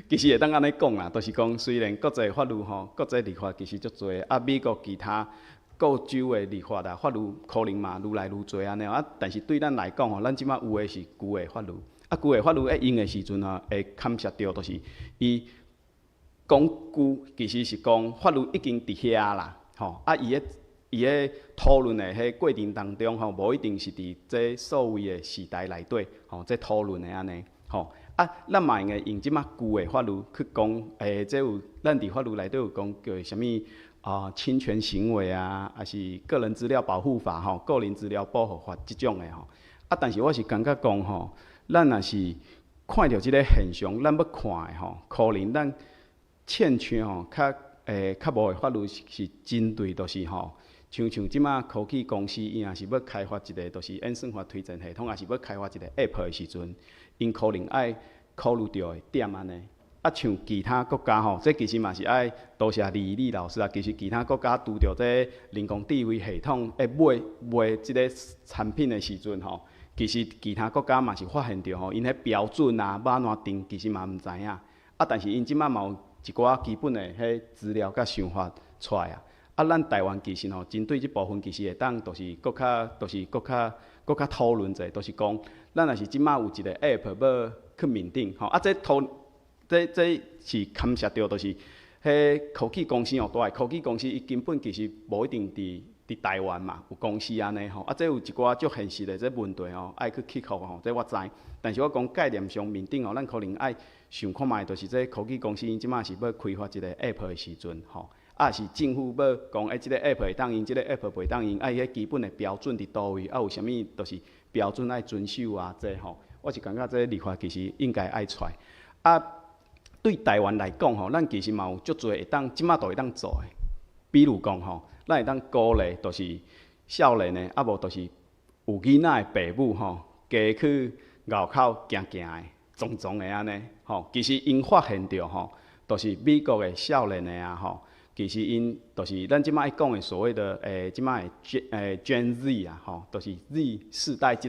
其实会当安尼讲啦，就是讲虽然国际法律吼、国际立法其实足侪，啊美国其他各州的立法啊、法律可能嘛愈来愈侪安尼啊，但是对咱来讲吼，咱即马有诶是旧的法律，啊旧的法律咧用的时阵啊，会牵涉到就是伊讲旧其实是讲法律已经伫遐啦，吼啊伊咧讨论的迄过程当中吼，无一定是伫这所谓的时代内底吼，这讨论的安尼。吼啊，咱嘛用用即马旧的法律去讲，这有咱伫法律内底有讲叫啥物侵权行为啊，还是个人资料保护法吼、个人资料保护法即种的吼。啊，但是我是感觉讲吼，咱若是看到即个现象，咱要看的吼，可能咱欠缺吼较无的法律是针对就是吼。像即马科技公司，伊若是要开发一个就是演算法推荐系统，也是要开发一个 App 的时阵，因可能爱考虑到的点安尼。啊，像其他国家吼，这其实嘛是爱多谢李老师啊。其实其他国家拄着这人工智慧系统卖即个产品的时阵吼，其实其他国家嘛是发现着吼，因迄标准啊要安怎定，其实嘛毋知影。啊，但是因即马嘛有一寡基本的迄资料甲想法出来啊。啊，咱台湾其实吼，针对即部分其实会当，就是搁较讨论者，就是讲，咱若是即马有一个 App 要去面顶，吼，啊，这是牵涉到，就是迄科技公司吼，大个科技公司伊根本其实无一定伫台湾嘛，有公司安尼吼，啊，这有一寡足现实的这问题吼，爱去克服吼，这我知。但是我讲概念上面顶吼，咱可能爱想看卖，就是这科技公司因即马是要开发一个 App 的时阵，吼。啊，是政府要讲，即个 App 会当用，即个 App 袂当用，迄基本的标准伫倒位，啊，有啥物就是标准爱遵守啊，这吼，我是感觉这立法其实应该爱出来。啊，对台湾来讲吼，咱其实嘛有足侪会当，即马都会当做的。比如讲吼，咱会当鼓励，就是少年的，啊无就是有囡仔的父母吼，加去外口行行的，撞的安尼，吼，其实因发现着吼，就是美国的少年的啊吼。其实因就是咱即摆讲的所谓的即摆的Gen Z 啊，吼，就是 Z 世代即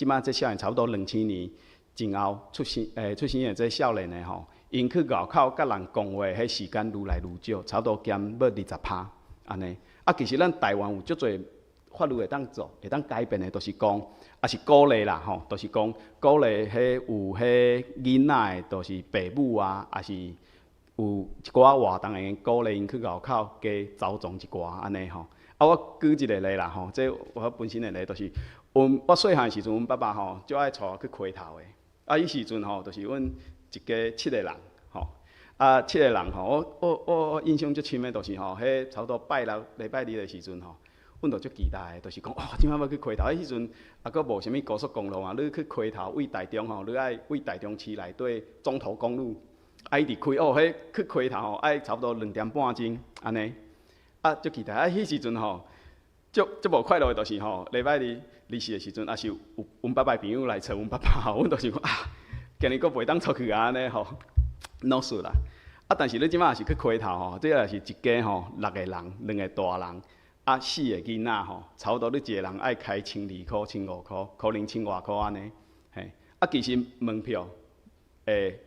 摆这少年差不多2000年前后出生的这少年的吼，因去外口甲人讲话，迄时间愈来愈少，差不多减要20%安尼。啊，其实咱台湾有足侪法律会当做，会当改变的，就是讲，也是鼓励啦，吼，就是讲鼓励迄有迄囡仔的，就是父母啊，也是。有一寡活动会鼓励因去外口加走踪一寡安尼吼。啊，我举一个例啦吼，这我本身的例就是，我细汉时阵，阮爸爸吼就爱带我去溪头的。啊，迄时阵吼就是阮一家7个人吼，啊7个人吼，我印象最深的就是吼，迄差不多拜六、礼拜日的时阵吼，阮就足期待的，就是讲哦，即摆要去溪头。迄时阵啊，佫无啥物高速公路啊，你去溪头为台中吼，你爱为台中市内底总头公路。啊，伊伫开哦，迄去溪头吼，爱差不多2点半钟安尼。啊，足期待啊！迄时阵吼，足无快乐的，就是吼，礼拜日离世的时阵，也是有阮爸爸朋友来找阮爸爸吼，阮就是讲啊，今日佫袂当出去啊安尼吼，闹事啦。啊，但是你即摆也是去溪头吼，这也是一家吼6个人，2个大人，啊4个囡仔吼，差不多你一个人爱开1200块、1500块，可能1000外块安尼。嘿，啊，其实门票。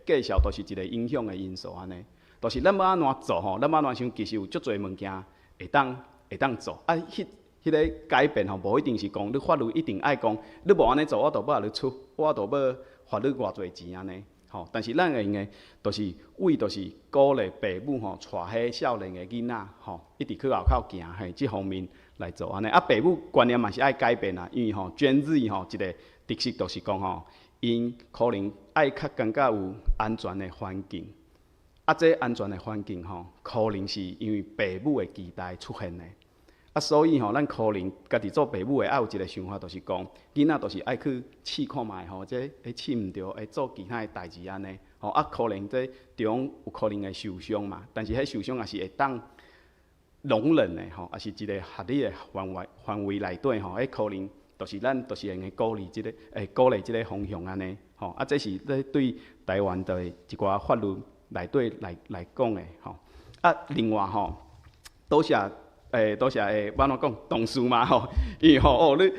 介绍都是一个影响的因素安尼，就是咱要安怎做吼，咱要安怎想，其实有足侪物件会当做。啊，迄个改变吼，无一定是讲你法律一定爱讲，你无安尼做，我就要你出，我就要罚你偌侪钱安尼。吼，但是咱会用的，就是为就是鼓励父母吼，带迄少年的囡仔吼，一直去外口行，嘿，即方面来做安尼。啊，父母观念嘛是爱改变啦，因为吼Gen Z吼一个特色就是讲吼。因可能爱较感觉有安全的环境，啊，这安全的环境吼，可能是因为父母的期待出现的。所以咱可能家己做父母的，爱有一个想法，就是讲，囡仔就是爱去试看卖这试毋着，会做其他的代志安尼。可能这中有可能会受伤嘛，但是迄受伤也是会当容忍的也是一个合理的范围内底迄可能就是咱就是用鼓励鼓励即个方向安尼。这是对台湾的一寡法律内底来讲的另外多谢多谢安怎讲同事嘛因为你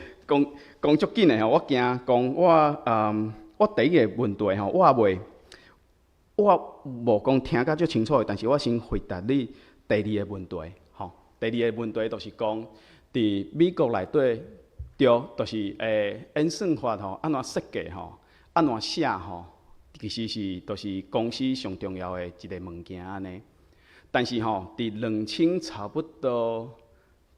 讲足紧的我惊讲我第一个问题我无讲听甲足清楚的，但是我先回答你第二个问题第二个问题就是讲，伫美国内底就是演算法安怎设计安怎写其实是就是公司上重要的一个物件安尼。但是伫2000差不多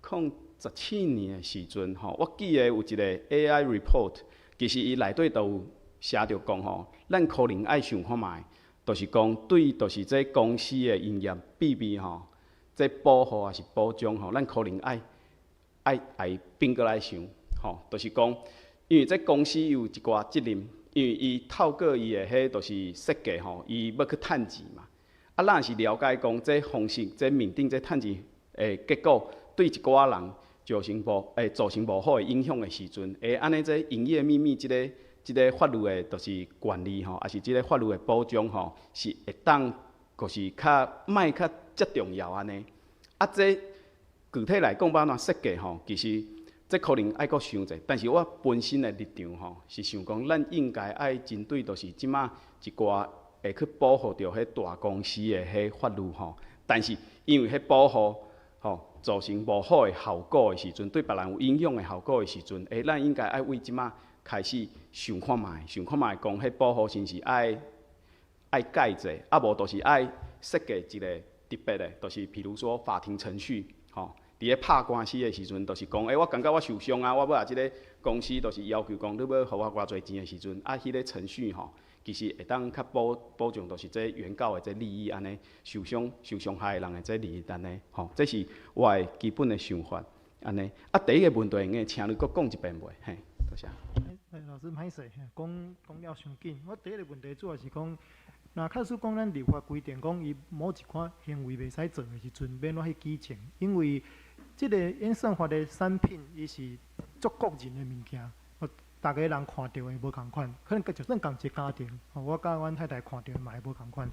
17年的时阵我记得有一个 AI report， 其实伊内底都有写着讲咱可能爱想看卖，就是讲对就是这公司的营业秘密这保护还是保障咱可能爱并过来想就是讲，因为这公司有一寡责任，因为伊透过伊的迄就是设计伊要去趁钱嘛。咱是了解讲这方式，这面顶这趁钱的结果，对一寡人造成无好的影响的时阵，安尼这营业秘密即个法律的就是权利还是即个法律的保障是会当就是卖较重要安尼。这具体来讲，要安怎设计其实这可能爱阁想者，但是我本身的立场是想讲，咱应该爱针对就是即马一寡会去保护着迄大公司的迄法律但是因为迄保护造成无好的效果的时阵，对别人有影响的效果的时阵，咱应该爱为即马开始想看卖讲迄保护是毋是爱改者，无就是爱设计一个特别的，就是譬如说法庭程序伫咧拍官司的时阵，就是讲我感觉我受伤我要即个公司就是要求讲你要互我偌侪钱的时阵，迄个程序其实会当较保障，就是这原告的这利益安尼，受伤害的人的这利益安尼，这是我的基本的想法安尼。第一个问题，请你搁讲一遍袂？嘿，多谢。老师歹势，讲了伤紧。我第一个问题主要是讲，若假使讲咱立法规定讲伊某一款行为袂使做的时阵，免我去举证，因为即个演算法的产品，伊是足个人的物件。大家人看到的无共款，可能就算同一个家庭，我甲阮太太看到的嘛会无共款。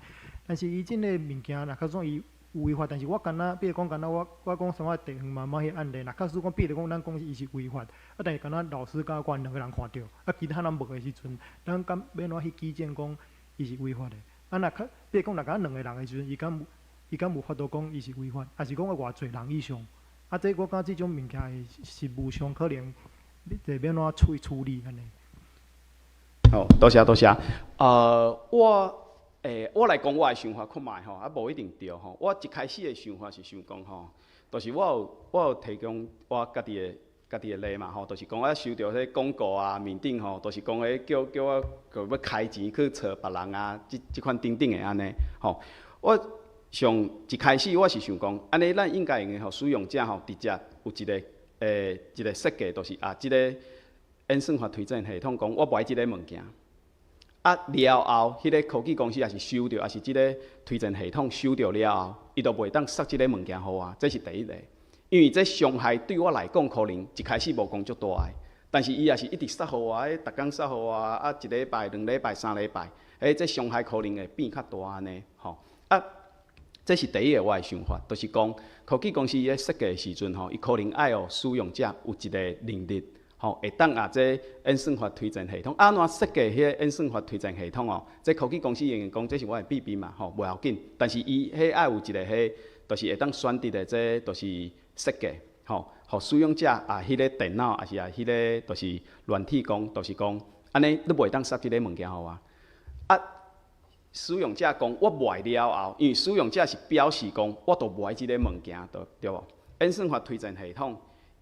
但是伊即个物件，若假使伊有违法，但是我敢若，比如讲敢若我讲生活地方嘛，某迄案例，若假使讲，比如讲咱讲伊是违法，但是敢若老师甲阮两个人看到，其他人无的时阵，咱敢免怎去举证讲伊是违法的？若比如讲，若敢两个人的时阵，伊敢有法度讲伊是违法，还是讲偌侪人以上？这我感觉即种物件是无上可能。这边怎处理安尼？好，多谢。我来讲我的想法看卖无一定对我一开始的想法是想讲就是我有提供我家己的例嘛就是讲我收到迄广告面顶就是讲叫我要开钱去找别人即款等等的安尼我上一开始我是想讲，安尼咱应该用使用者直接有一个设计，就是即个演算法推荐系统讲，我买即个物件，了后，迄个科技公司也是收到，也是即个推荐系统收到了后，伊就袂当塞即个物件互我，这是第一个。因为这伤害对我来讲，可能一开始无讲足大个，但是伊也是一直塞互我，逐工塞互我，一礼拜、2礼拜、3礼拜，这伤害可能会变较大安尼这是第一个我的想法，就是讲科技公司咧设计的时阵伊可能爱使用者有一个能力会当这演算法推荐系统安怎设计迄个演算法推荐系统这科技公司人讲这是我的秘密嘛无要紧，但是伊迄爱有一个就是会当选择的这就是设计互使用者迄个电脑还是迄个就是软体讲，就是讲安尼你袂当塞即个物件互我使用者讲，我买了后，因为使用者是表示讲，我都买即个物件，对无？演算法推荐系统，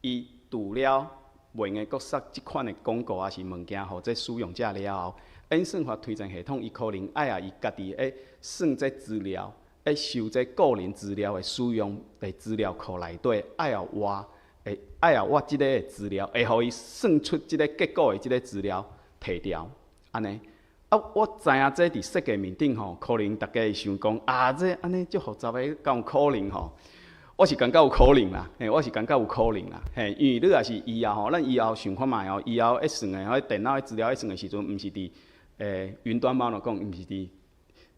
伊除了袂用搁塞即款的广告也是物件，互这使用者了后，演算法推荐系统伊可能爱伊家己算这资料，收这个人资料的使用的资料库内底，爱活会爱啊我即个资料，会互伊算出即个结果的即个资料摕掉，安尼。啊，我知影这伫设计面顶吼，可能大家会想讲啊，这安尼足复杂的，敢有可能吼？我是感觉有可能啦，嘿，我是感觉有可能啦，嘿，因为你若是以后吼，咱以后想看觅吼，以后一算的，迄电脑的资料一算的时阵，毋是伫云端网络讲，毋是伫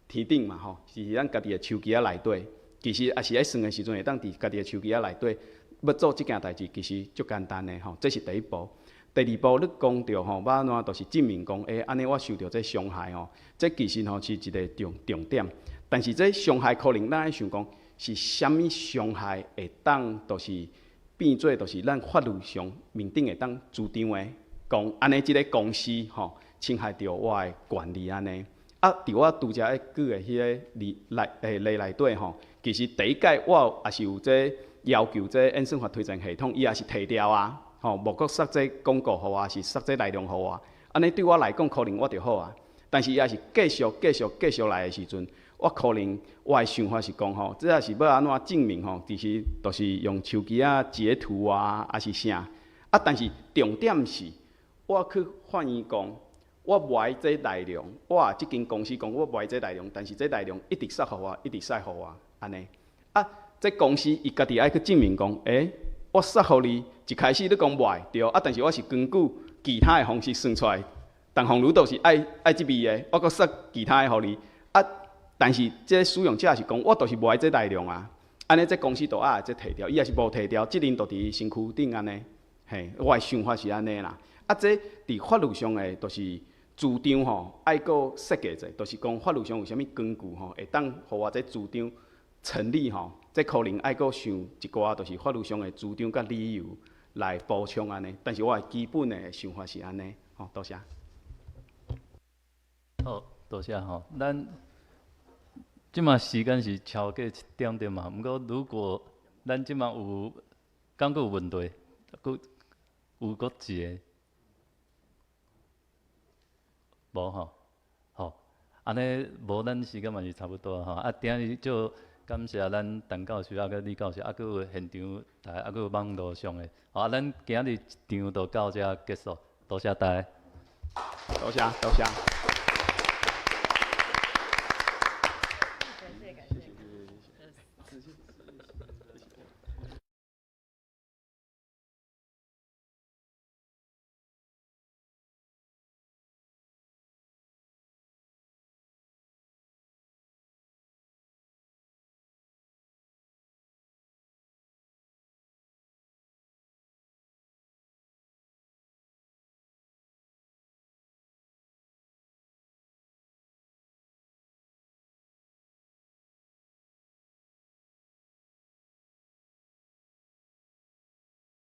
天顶嘛吼，是咱家己的手机仔内底。其实也是咧算的时阵，会当伫家己的手机仔内底，要做即件代志，其实足简单的吼，这是第一步。第二步，你讲着吼，要安怎就是证明讲，安尼我受到这伤害吼，这其实吼是一个重点。但是这伤害可能咱爱想讲，是虾米伤害会当，就是变做就是咱法律上面顶会当主张的，讲安尼即个公司吼侵害到我的权利安尼。啊，伫我拄则举的迄个例内底吼，其实第一届我也是有这要求，这演算法推荐系统伊也是摕掉啊。吼，无搁塞这广告互我，是塞这内容互我，安尼对我来讲可能我就好啊。但是伊也是继续来的时阵，我可能我的想法是讲吼，这也是要安怎证明吼，其实就是用手机啊截图啊，还是啥啊。但是重点是，我去反映讲，我卖这内容，我即间公司讲我卖这内容，但是这内容一直塞互我，一直塞互我，安尼啊，这公司伊家己爱去证明讲，我塞互你，一开始你讲卖对，啊，但是我是根据其他的方式算出来，但红路都是爱即味的，我搁塞其他的互你，啊，但是这使用者是讲，我都是卖这内容啊，安尼这公司就这摕掉，伊也是无摕掉，责任就伫身躯顶安尼，嘿，我的想法是安尼啦，啊，这伫法律上的，就是主张吼，爱搁设计者，就是讲法律上有啥物根据吼，会当互我这主张成立吼。这可能爱搁想一寡，就是法律上的主张甲理由来补充安尼。但是我的基本的想法是安尼，吼，多谢。好，多谢吼。咱即马时间是超过1点钟嘛，毋过如果咱即马有敢佫有问题，佫有佫一个，无吼，好，安尼无咱时间嘛是差不多吼。啊，今日就感谢咱陈教授啊，佮李教授，啊，佮有现场台，啊，佮有网络上的，好，咱今日一场就到这结束，多谢大家。多谢。